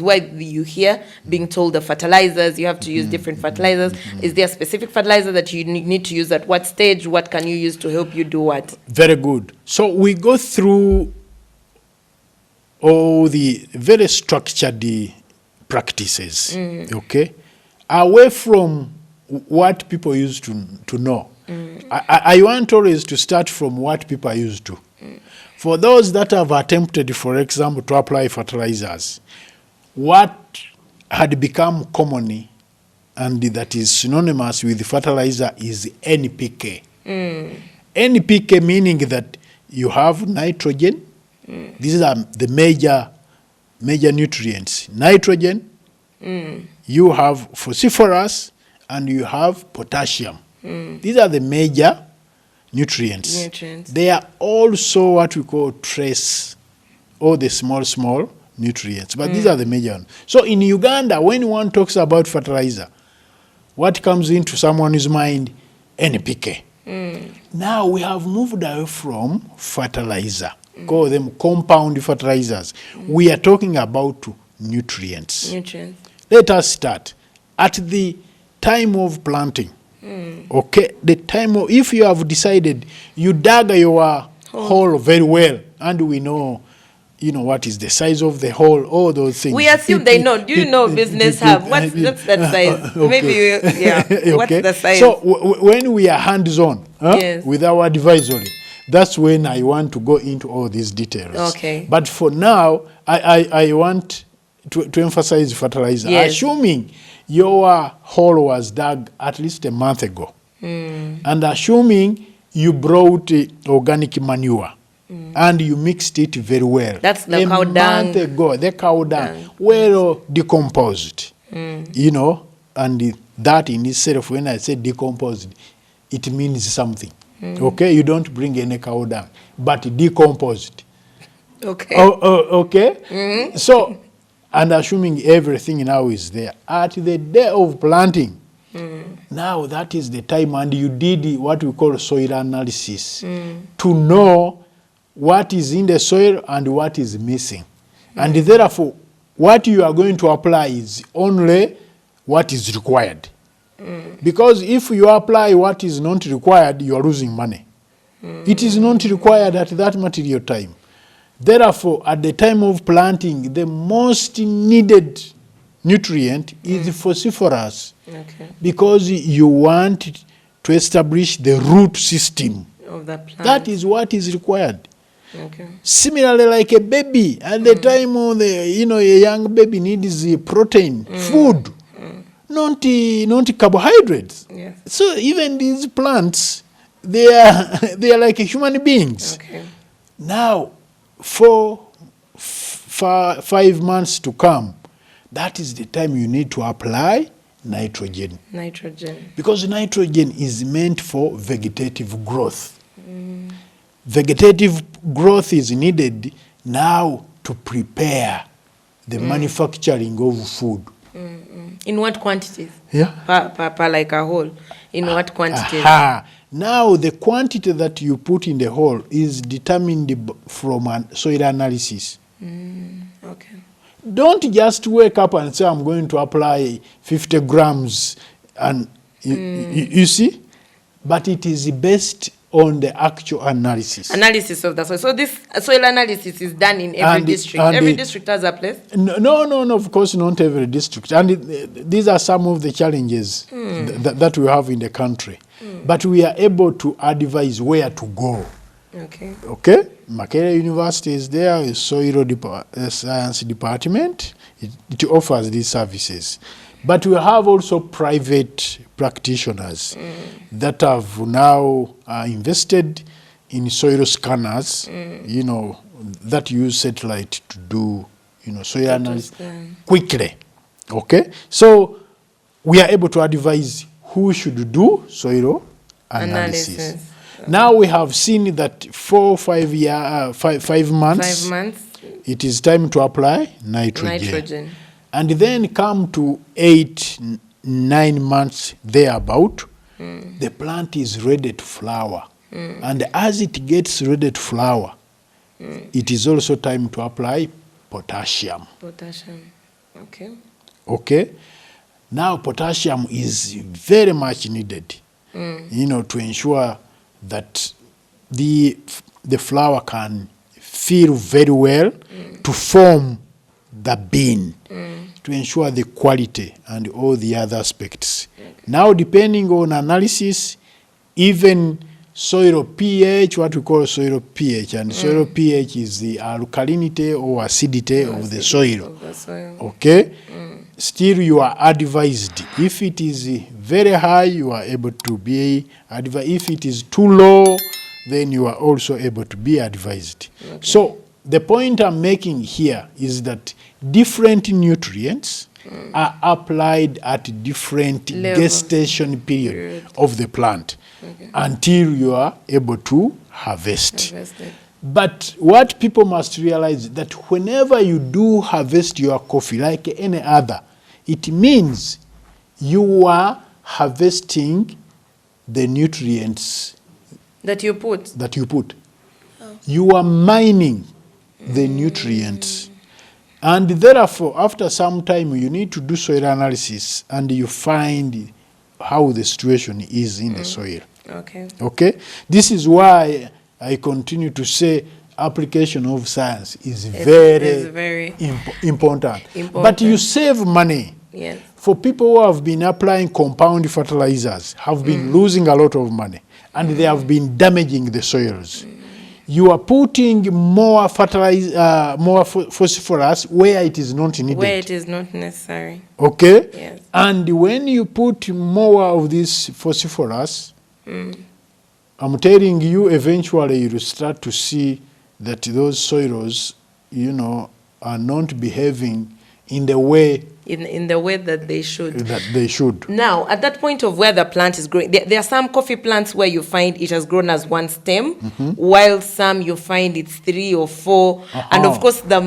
Speaker 1: why you hear being told the fertilizers, you have to use different fertilizers. Is there a specific fertilizer that you need to use at what stage? What can you use to help you do what?
Speaker 2: Very good. So we go through all the very structured practices, okay? Away from what people used to know. I want always to start from what people are used to. For those that have attempted, for example, to apply fertilizers, what had become common and that is synonymous with fertilizer is NPK. NPK meaning that you have nitrogen. These are the major nutrients. Nitrogen, you have phosphorus, and you have potassium. These are the major nutrients. They are also what we call trace, or the small nutrients, but these are the major ones. So in Uganda, when one talks about fertilizer, what comes into someone's mind? NPK. Now we have moved away from fertilizer, call them compound fertilizers. We are talking about nutrients. Let us start at the time of planting. Okay, the time of, if you have decided, you dug your hole very well, and we know what is the size of the hole, all those things.
Speaker 1: We assume they know. Do you know Business Hub? What's that size?
Speaker 2: Okay.
Speaker 1: Maybe, what's the size?
Speaker 2: So when we are hands-on with our advisory, that's when I want to go into all these details.
Speaker 1: Okay.
Speaker 2: But for now, I want to emphasize fertilizer. Assuming your hole was dug at least a month ago, and assuming you brought organic manure, and you mixed it very well.
Speaker 1: That's the cow dung.
Speaker 2: A month ago, the cow dung, well decomposed, and that in itself, when I say decomposed, it means something. Okay, you don't bring any cow dung, but decomposed.
Speaker 1: Okay.
Speaker 2: Okay. So, and assuming everything now is there at the day of planting. Now that is the time, and you did what we call soil analysis to know what is in the soil and what is missing. And therefore, what you are going to apply is only what is required. Because if you apply what is not required, you are losing money. It is not required at that material time. Therefore, at the time of planting, the most needed nutrient is phosphorus.
Speaker 1: Okay.
Speaker 2: Because you want to establish the root system
Speaker 1: Of the plant.
Speaker 2: that is what is required.
Speaker 1: Okay.
Speaker 2: Similarly, like a baby, at the time of a young baby needs protein, food, not carbohydrates.
Speaker 1: Yes.
Speaker 2: So even these plants, they are like human beings.
Speaker 1: Okay.
Speaker 2: Now, for 5 months to come, that is the time you need to apply nitrogen.
Speaker 1: Nitrogen.
Speaker 2: Because nitrogen is meant for vegetative growth. Vegetative growth is needed now to prepare the manufacturing of food.
Speaker 1: In what quantities?
Speaker 2: Yeah.
Speaker 1: Per like a whole. In what quantities?
Speaker 2: Now the quantity that you put in the hole is determined from a soil analysis.
Speaker 1: Okay.
Speaker 2: Don't just wake up and say, I'm going to apply 50 grams, and you see? But it is based on the actual analysis.
Speaker 1: Analysis of the soil. So this soil analysis is done in every district. Every district has a place?
Speaker 2: No, of course not every district. And these are some of the challenges that we have in the country. But we are able to advise where to go.
Speaker 1: Okay.
Speaker 2: Okay? Makerere University is there, is Soil Science Department. It offers these services. But we have also private practitioners that have now invested in soil scanners, that use satellite to do, soil analysis quickly. Okay? So we are able to advise who should do soil analysis. Now we have seen that 5 months, it is time to apply nitrogen. And then come to 8-9 months thereabout, the plant is ready to flower. And as it gets ready to flower, it is also time to apply potassium.
Speaker 1: Potassium. Okay.
Speaker 2: Okay? Now potassium is very much needed, to ensure that the flower can feel very well to form the bean, to ensure the quality and all the other aspects. Okay. Now, depending on analysis, even soil pH, what we call soil pH, and soil pH is the alkalinity or acidity of the soil. Okay? Still, you are advised. If it is very high, you are able to be advised. If it is too low, then you are also able to be advised. Okay. So, the point I'm making here is that different nutrients are applied at different gestation period of the plant until you are able to harvest. But what people must realize is that whenever you do harvest your coffee, like any other, it means you are harvesting the nutrients
Speaker 1: that you put.
Speaker 2: Oh. You are mining the nutrients. And therefore, after some time, you need to do soil analysis and you find how the situation is in the soil. Okay? This is why I continue to say application of science is very important. But you save money.
Speaker 1: Yes.
Speaker 2: For people who have been applying compound fertilizers, have been losing a lot of money, and they have been damaging the soils. You are putting more phosphorus where it is not needed.
Speaker 1: Where it is not necessary.
Speaker 2: Okay?
Speaker 1: Yes.
Speaker 2: And when you put more of this phosphorus, I'm telling you, eventually you will start to see that those soils, are not behaving in the way
Speaker 1: in the way that they should.
Speaker 2: That they should.
Speaker 1: Now, at that point of where the plant is growing, there are some coffee plants where you find it has grown as one stem, while some you find it's 3 or 4. And of course, the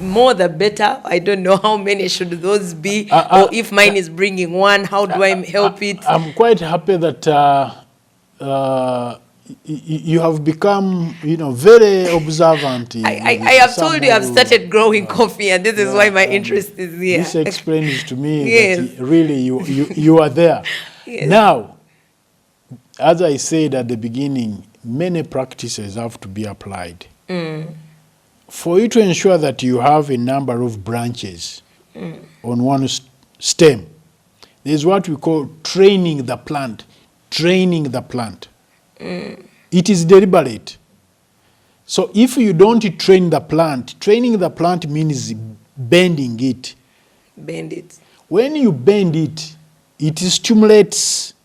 Speaker 1: more the better. I don't know how many should those be, or if mine is bringing 1, how do I help it?
Speaker 2: I'm quite happy that you have become, very observant.
Speaker 1: I have told you I've started growing coffee, and this is why my interest is here.
Speaker 2: This explains to me
Speaker 1: Yes.
Speaker 2: that really you are there.
Speaker 1: Yes.
Speaker 2: Now, as I said at the beginning, many practices have to be applied. For you to ensure that you have a number of branches on one stem, there's what we call training the plant. Training the plant. It is deliberate. So if you don't train the plant, training the plant means bending it.
Speaker 1: Bend it.
Speaker 2: When you bend it, it stimulates,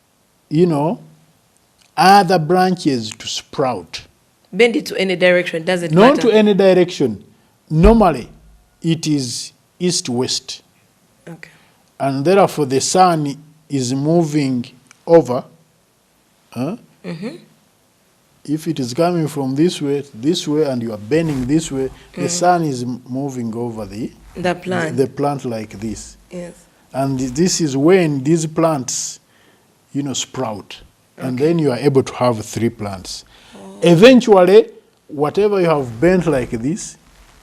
Speaker 2: other branches to sprout.
Speaker 1: Bend it to any direction, doesn't
Speaker 2: Not
Speaker 1: matter.
Speaker 2: to any direction. Normally, it is east-west.
Speaker 1: Okay.
Speaker 2: And therefore, the sun is moving over. If it is coming from this way, and you are bending this way, the sun is moving over the plant like this.
Speaker 1: Yes.
Speaker 2: And this is when these plants, sprout. And then you are able to have 3 plants. Eventually, whatever you have bent like this,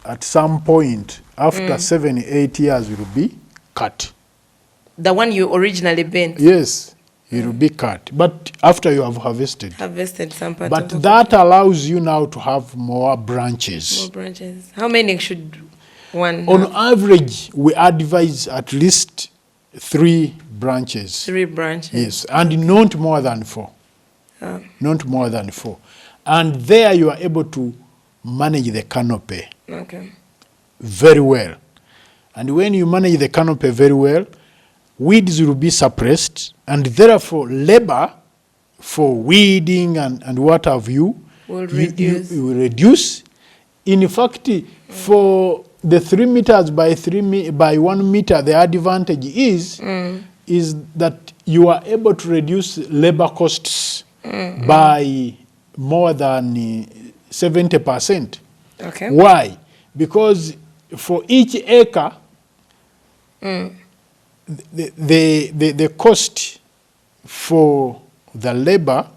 Speaker 2: at some point, after 7, 8 years, will be cut.
Speaker 1: The one you originally bent.
Speaker 2: Yes, it will be cut. But after you have harvested.
Speaker 1: Harvested some part
Speaker 2: But
Speaker 1: of
Speaker 2: that allows you now to have more branches.
Speaker 1: more branches. How many should one
Speaker 2: On
Speaker 1: have?
Speaker 2: average, we advise at least 3 branches.
Speaker 1: 3 branches.
Speaker 2: Yes, and not more than 4.
Speaker 1: Oh,
Speaker 2: Not more than 4. And there you are able to manage the canopy
Speaker 1: okay.
Speaker 2: very well. And when you manage the canopy very well, weeds will be suppressed, and therefore labor for weeding and what have you
Speaker 1: Will reduce.
Speaker 2: You will reduce. In fact, for the 3 meters by 1 meter, the advantage is that you are able to reduce labor costs by more than 70%.
Speaker 1: Okay.
Speaker 2: Why? Because for each acre, the cost for the labor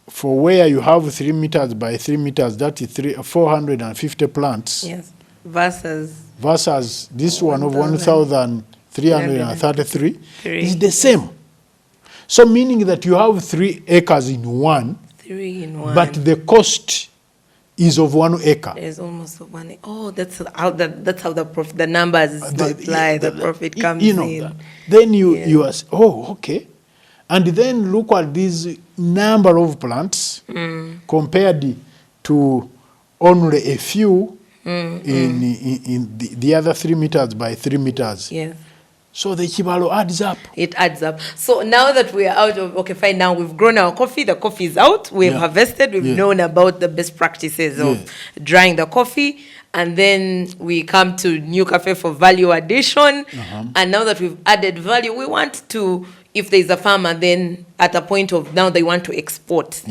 Speaker 2: for where you have 3 meters by 3 meters, that is 450 plants,
Speaker 1: Yes. Versus
Speaker 2: versus this one of 1,333 is the same. So meaning that you have 3 acres in one,
Speaker 1: 3 in 1.
Speaker 2: but the cost is of 1 acre.
Speaker 1: There's almost 1. Oh, that's how the profit, the numbers multiply, the profit comes in.
Speaker 2: Then you are, okay. And then look at this number of plants compared to only a few in the other 3 meters by 3 meters.
Speaker 1: Yes.
Speaker 2: So the kibalo adds up.
Speaker 1: It adds up. So now that we are out of, okay, fine, now we've grown our coffee, the coffee is out, we've harvested, we've known about the best practices of drying the coffee, and then we come to NUCAFE for value addition. And now that we've added value, we want to, if there's a farmer, then at a point of now they want to export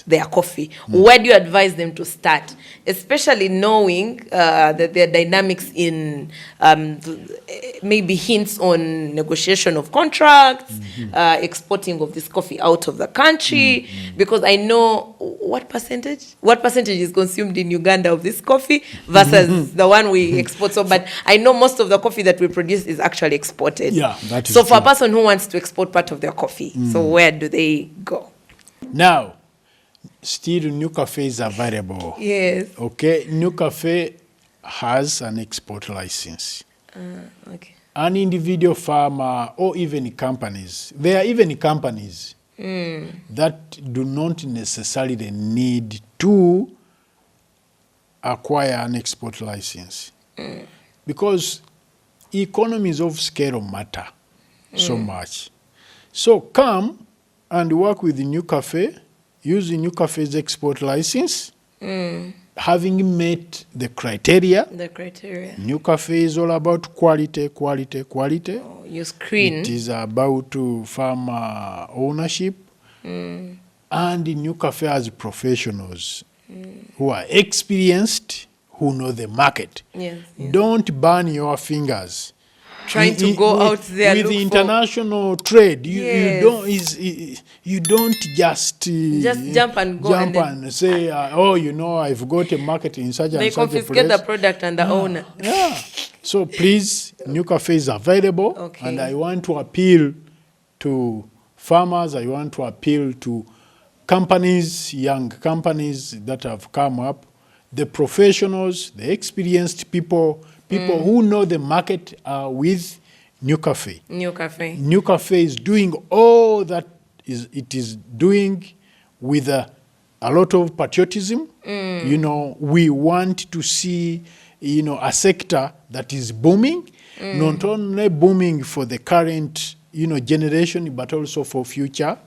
Speaker 1: their coffee. Where do you advise them to start? Especially knowing that there are dynamics in maybe hints on negotiation of contracts, exporting of this coffee out of the country, because I know what percentage is consumed in Uganda of this coffee versus the one we export. So, but I know most of the coffee that we produce is actually exported.
Speaker 2: Yeah, that is
Speaker 1: so for
Speaker 2: true.
Speaker 1: a person who wants to export part of their coffee, so where do they go?
Speaker 2: Now, still NUCAFE is available.
Speaker 1: Yes.
Speaker 2: Okay, NUCAFE has an export license.
Speaker 1: Okay.
Speaker 2: An individual farmer or even companies, there are even companies that do not necessarily need to acquire an export license because economies of scale matter so much. So come and work with the NUCAFE, use the NUCAFE's export license, having met the criteria, NUCAFE is all about quality.
Speaker 1: Oh, you screen.
Speaker 2: It is about farmer ownership. And NUCAFE has professionals who are experienced, who know the market.
Speaker 1: Yes.
Speaker 2: Don't burn your fingers
Speaker 1: Trying to go out there
Speaker 2: with
Speaker 1: look
Speaker 2: international trade.
Speaker 1: Yes.
Speaker 2: You don't just
Speaker 1: jump and go
Speaker 2: and say, oh, you know, I've got a market in such and
Speaker 1: they
Speaker 2: such a place.
Speaker 1: confiscate the product and the owner.
Speaker 2: Yeah. So please, NUCAFE is available,
Speaker 1: Okay.
Speaker 2: and I want to appeal to farmers. I want to appeal to companies, young companies that have come up, the professionals, the experienced people who know the market with NUCAFE. NUCAFE is doing all that it is doing with a lot of patriotism. You know, we want to see, you know, a sector that is booming, not only booming for the current, you know, generation, but also for future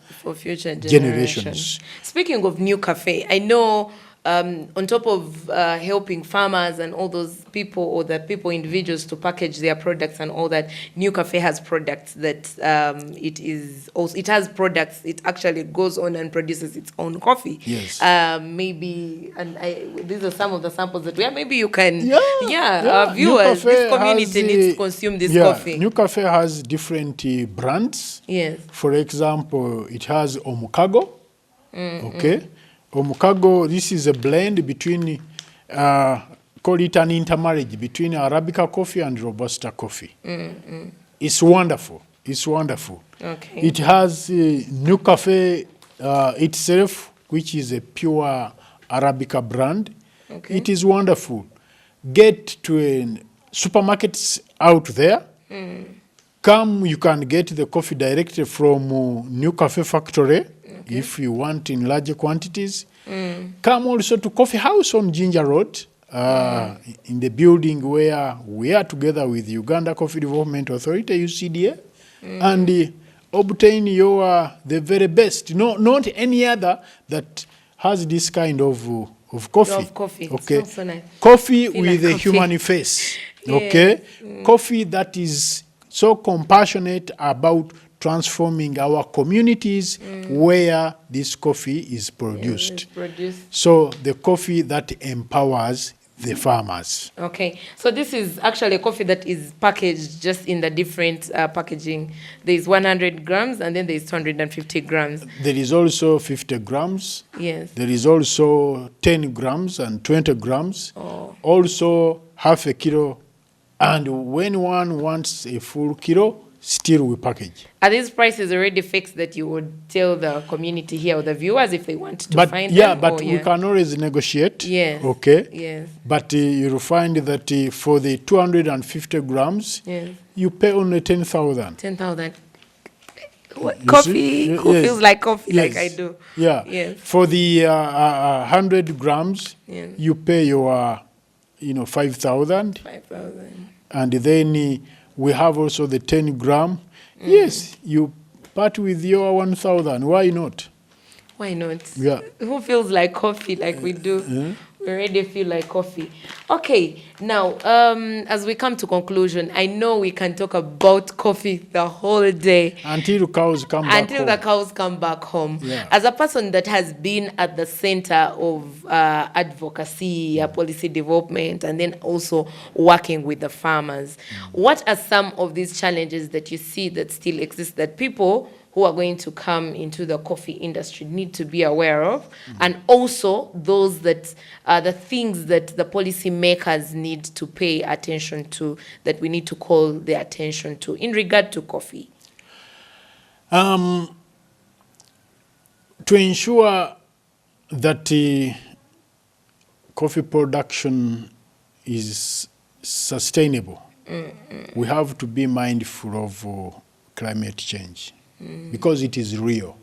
Speaker 2: generations.
Speaker 1: Speaking of NUCAFE, I know on top of helping farmers and all those people or the people, individuals to package their products and all that, NUCAFE has products that it has products. It actually goes on and produces its own coffee.
Speaker 2: Yes.
Speaker 1: Maybe, and these are some of the samples that we have. Maybe you can,
Speaker 2: Yeah.
Speaker 1: viewers,
Speaker 2: NUCAFE
Speaker 1: this community needs to consume this coffee.
Speaker 2: NUCAFE has different brands.
Speaker 1: Yes.
Speaker 2: For example, it has Omukago. Okay. Omukago, this is a blend between, call it an intermarriage between Arabica coffee and Robusta coffee. It's wonderful. It's wonderful.
Speaker 1: Okay.
Speaker 2: It has NUCAFE itself, which is a pure Arabica brand.
Speaker 1: Okay.
Speaker 2: It is wonderful. Get to supermarkets out there. Come, you can get the coffee directly from NUCAFE factory. If you want in larger quantities. Come also to Coffee House on Ginger Road, in the building where we are together with Uganda Coffee Development Authority, UCDA, and obtain the very best. No, not any other that has this kind of coffee.
Speaker 1: Of coffee.
Speaker 2: Okay.
Speaker 1: So nice.
Speaker 2: Coffee with
Speaker 1: like
Speaker 2: a human face. Okay. Coffee that is so compassionate about transforming our communities where this coffee is produced. So the coffee that empowers the farmers.
Speaker 1: Okay, so this is actually a coffee that is packaged just in the different packaging. There is 100 grams and then there is 250 grams.
Speaker 2: There is also 50 grams.
Speaker 1: Yes.
Speaker 2: There is also 10 grams and 20 grams.
Speaker 1: Oh.
Speaker 2: Also half a kilo. And when one wants a full kilo, still we package.
Speaker 1: Are these prices already fixed that you would tell the community here or the viewers if they want to find them?
Speaker 2: Yeah, but we can always negotiate.
Speaker 1: Yes.
Speaker 2: Okay.
Speaker 1: Yes.
Speaker 2: But you'll find that for the 250 grams,
Speaker 1: yes,
Speaker 2: you pay only 10,000.
Speaker 1: 10,000. Coffee? Who
Speaker 2: Yes.
Speaker 1: feels like coffee
Speaker 2: Yes.
Speaker 1: like I do?
Speaker 2: Yeah.
Speaker 1: Yes.
Speaker 2: For the 100 grams,
Speaker 1: Yes.
Speaker 2: you pay your, 5,000.
Speaker 1: 5,000.
Speaker 2: And then we have also the 10 gram. Yes, you part with your 1,000. Why not?
Speaker 1: Why not?
Speaker 2: Yeah.
Speaker 1: Who feels like coffee like we do? We already feel like coffee. Okay, now, as we come to conclusion, I know we can talk about coffee the whole day.
Speaker 2: Until cows come back
Speaker 1: Until the cows come back home.
Speaker 2: Yeah.
Speaker 1: As a person that has been at the center of advocacy, policy development, and then also working with the farmers, what are some of these challenges that you see that still exist that people who are going to come into the coffee industry need to be aware of, and also those that the things that the policy makers need to pay attention to, that we need to call their attention to in regard to coffee?
Speaker 2: To ensure that coffee production is sustainable, we have to be mindful of climate change. Because it is real.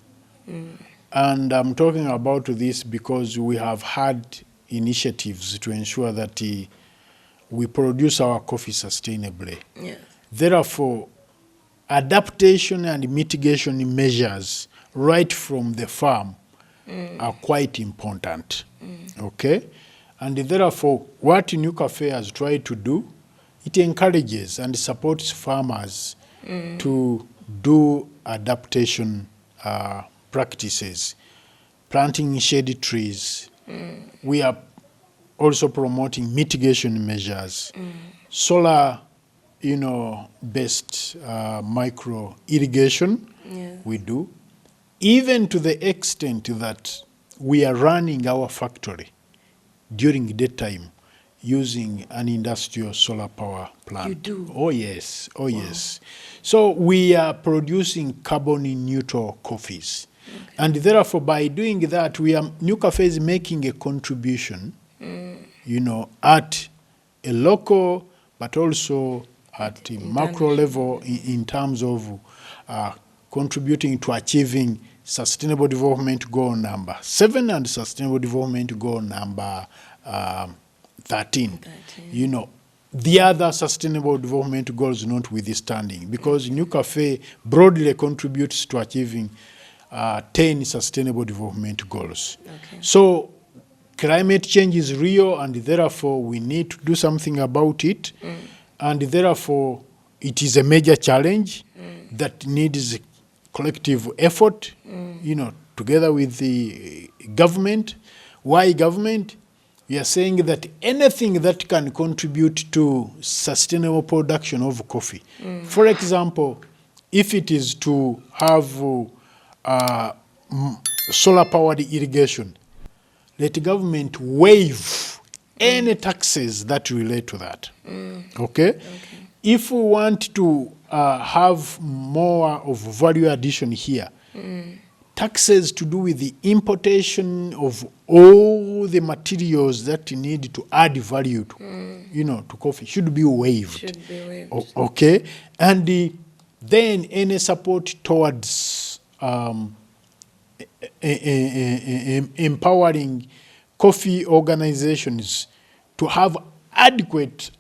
Speaker 2: And I'm talking about this because we have had initiatives to ensure that we produce our coffee sustainably.
Speaker 1: Yes.
Speaker 2: Therefore, adaptation and mitigation measures right from the farm are quite important. Okay? And therefore, what NUCAFE has tried to do, it encourages and supports farmers to do adaptation practices, planting shady trees. We are also promoting mitigation measures, solar, based micro irrigation.
Speaker 1: Yes.
Speaker 2: We do, even to the extent that we are running our factory during daytime using an industrial solar power plant.
Speaker 1: You do?
Speaker 2: Oh yes, oh yes. So we are producing carbon neutral coffees.
Speaker 1: Okay.
Speaker 2: And therefore, by doing that, NUCAFE is making a contribution, at a local, but also at a macro level in terms of contributing to achieving Sustainable Development Goal number 7 and Sustainable Development Goal number 13. The other Sustainable Development Goals notwithstanding, because NUCAFE broadly contributes to achieving 10 Sustainable Development Goals.
Speaker 1: Okay.
Speaker 2: So climate change is real, and therefore we need to do something about it. And therefore it is a major challenge that needs collective effort, together with the government. Why government? We are saying that anything that can contribute to sustainable production of coffee. For example, if it is to have solar-powered irrigation, let the government waive any taxes that relate to that. Okay? If we want to have more of value addition here, taxes to do with the importation of all the materials that you need to add value to, to coffee should be waived. Okay? And then any support towards empowering coffee organizations to have adequate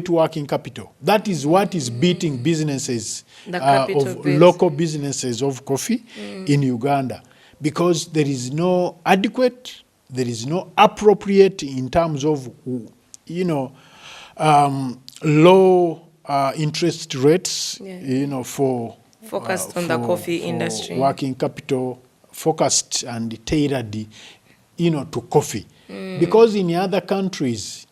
Speaker 2: working capital. That is what is beating businesses of local businesses of coffee in Uganda, because there is no adequate, there is no appropriate in terms of low interest rates, for
Speaker 1: focused on the coffee industry,
Speaker 2: working capital focused and tailored, to coffee. Because in other countries,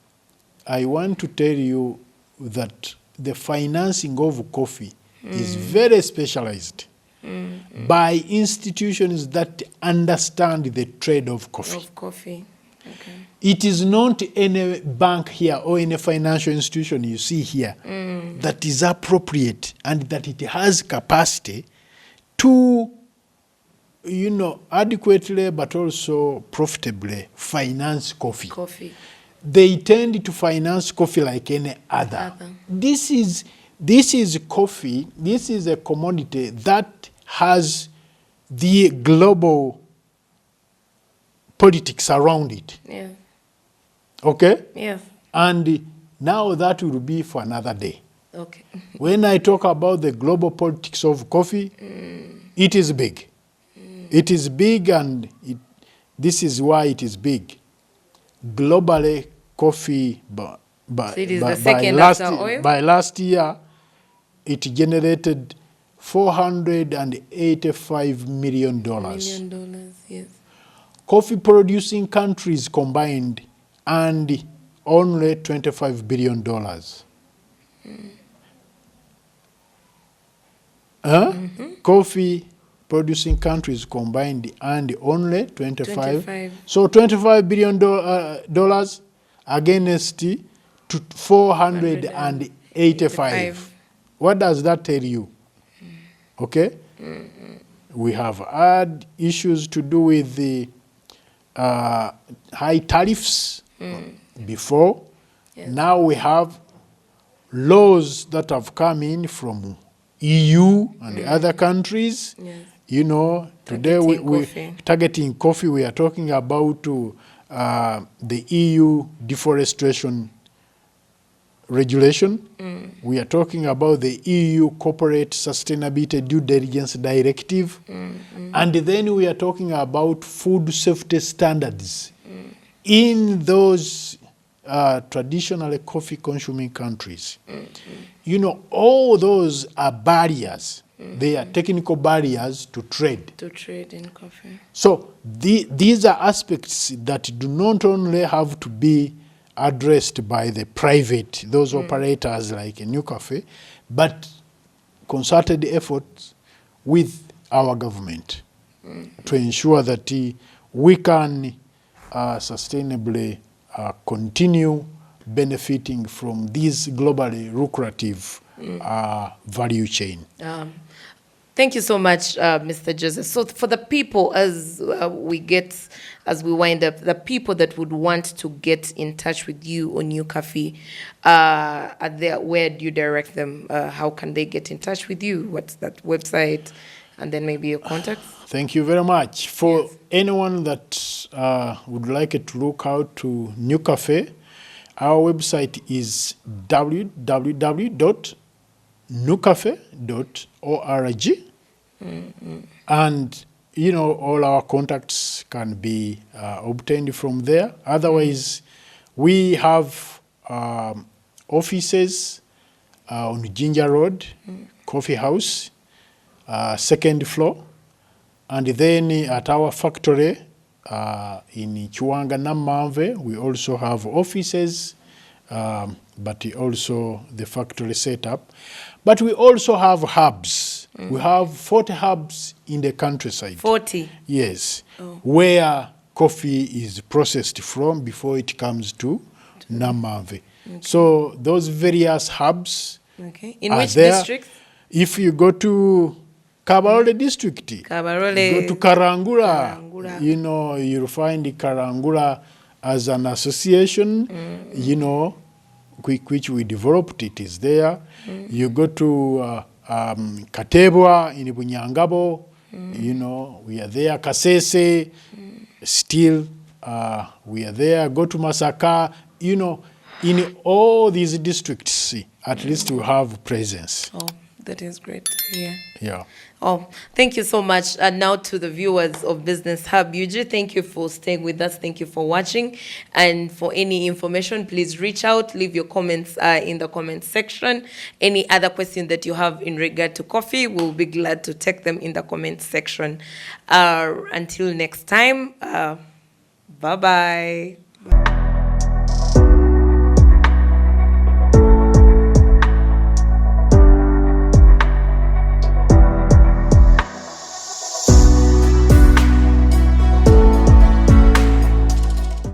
Speaker 2: I want to tell you that the financing of coffee is very specialized by institutions that understand the trade of coffee.
Speaker 1: Okay.
Speaker 2: It is not any bank here or any financial institution you see here that is appropriate and that it has capacity to, adequately but also profitably finance coffee. They tend to finance coffee like any other. This is coffee. This is a commodity that has the global politics around it.
Speaker 1: Yeah.
Speaker 2: Okay?
Speaker 1: Yes.
Speaker 2: And now that will be for another day.
Speaker 1: Okay.
Speaker 2: When I talk about the global politics of coffee, it is big. It is big, and this is why it is big. Globally, coffee by last year, it generated $485 million.
Speaker 1: Yes.
Speaker 2: Coffee producing countries combined and only $25 billion. Coffee producing countries combined and only 25. So $25 billion against 485. What does that tell you? Okay? We have had issues to do with the high tariffs before. Yes. Now we have laws that have come in from EU and other countries. Yes. Today we targeting coffee. We are talking about the EU deforestation regulation. We are talking about the EU Corporate Sustainability Due Diligence Directive. And then we are talking about food safety standards. in those traditional coffee consuming countries, you know, all those are barriers. They are technical barriers to trade.
Speaker 1: To trade in coffee.
Speaker 2: So these are aspects that do not only have to be addressed by the private, those operators like NUCAFE, but concerted efforts with our government to ensure that we can sustainably continue benefiting from this globally lucrative value chain.
Speaker 1: Thank you so much, Mr. Joseph. So for the people, as we wind up, the people that would want to get in touch with you on NUCAFE, where do you direct them? How can they get in touch with you? What's that website? And then maybe your contacts?
Speaker 2: Thank you very much. For anyone that would like to look out to NUCAFE, our website is www.nucafe.org. And, you know, all our contacts can be obtained from there. Otherwise, we have offices on Ginger Road, Coffee House, second floor. And then at our factory in Chiwanga Nammanve, we also have offices, but also the factory setup. But we also have hubs. We have 40 hubs in the countryside.
Speaker 1: 40?
Speaker 2: Yes, where coffee is processed from before it comes to Nammanve. So those various hubs
Speaker 1: in
Speaker 2: are
Speaker 1: which
Speaker 2: there.
Speaker 1: district?
Speaker 2: If you go to Kabarole district,
Speaker 1: Kabarole.
Speaker 2: go to Karangura, you know, you'll find Karangura as an association, you know, which we developed. It is there. You go to Katebwa in Bunyangabo, you know, we are there. Kasese, still we are there. Go to Masaka, you know, in all these districts, at least we have presence.
Speaker 1: Oh, that is great to hear.
Speaker 2: Yeah.
Speaker 1: Oh, thank you so much. And now to the viewers of Business Hub UG, thank you for staying with us. Thank you for watching. And for any information, please reach out, leave your comments in the comment section. Any other question that you have in regard to coffee, we'll be glad to take them in the comment section. Until next time, bye-bye.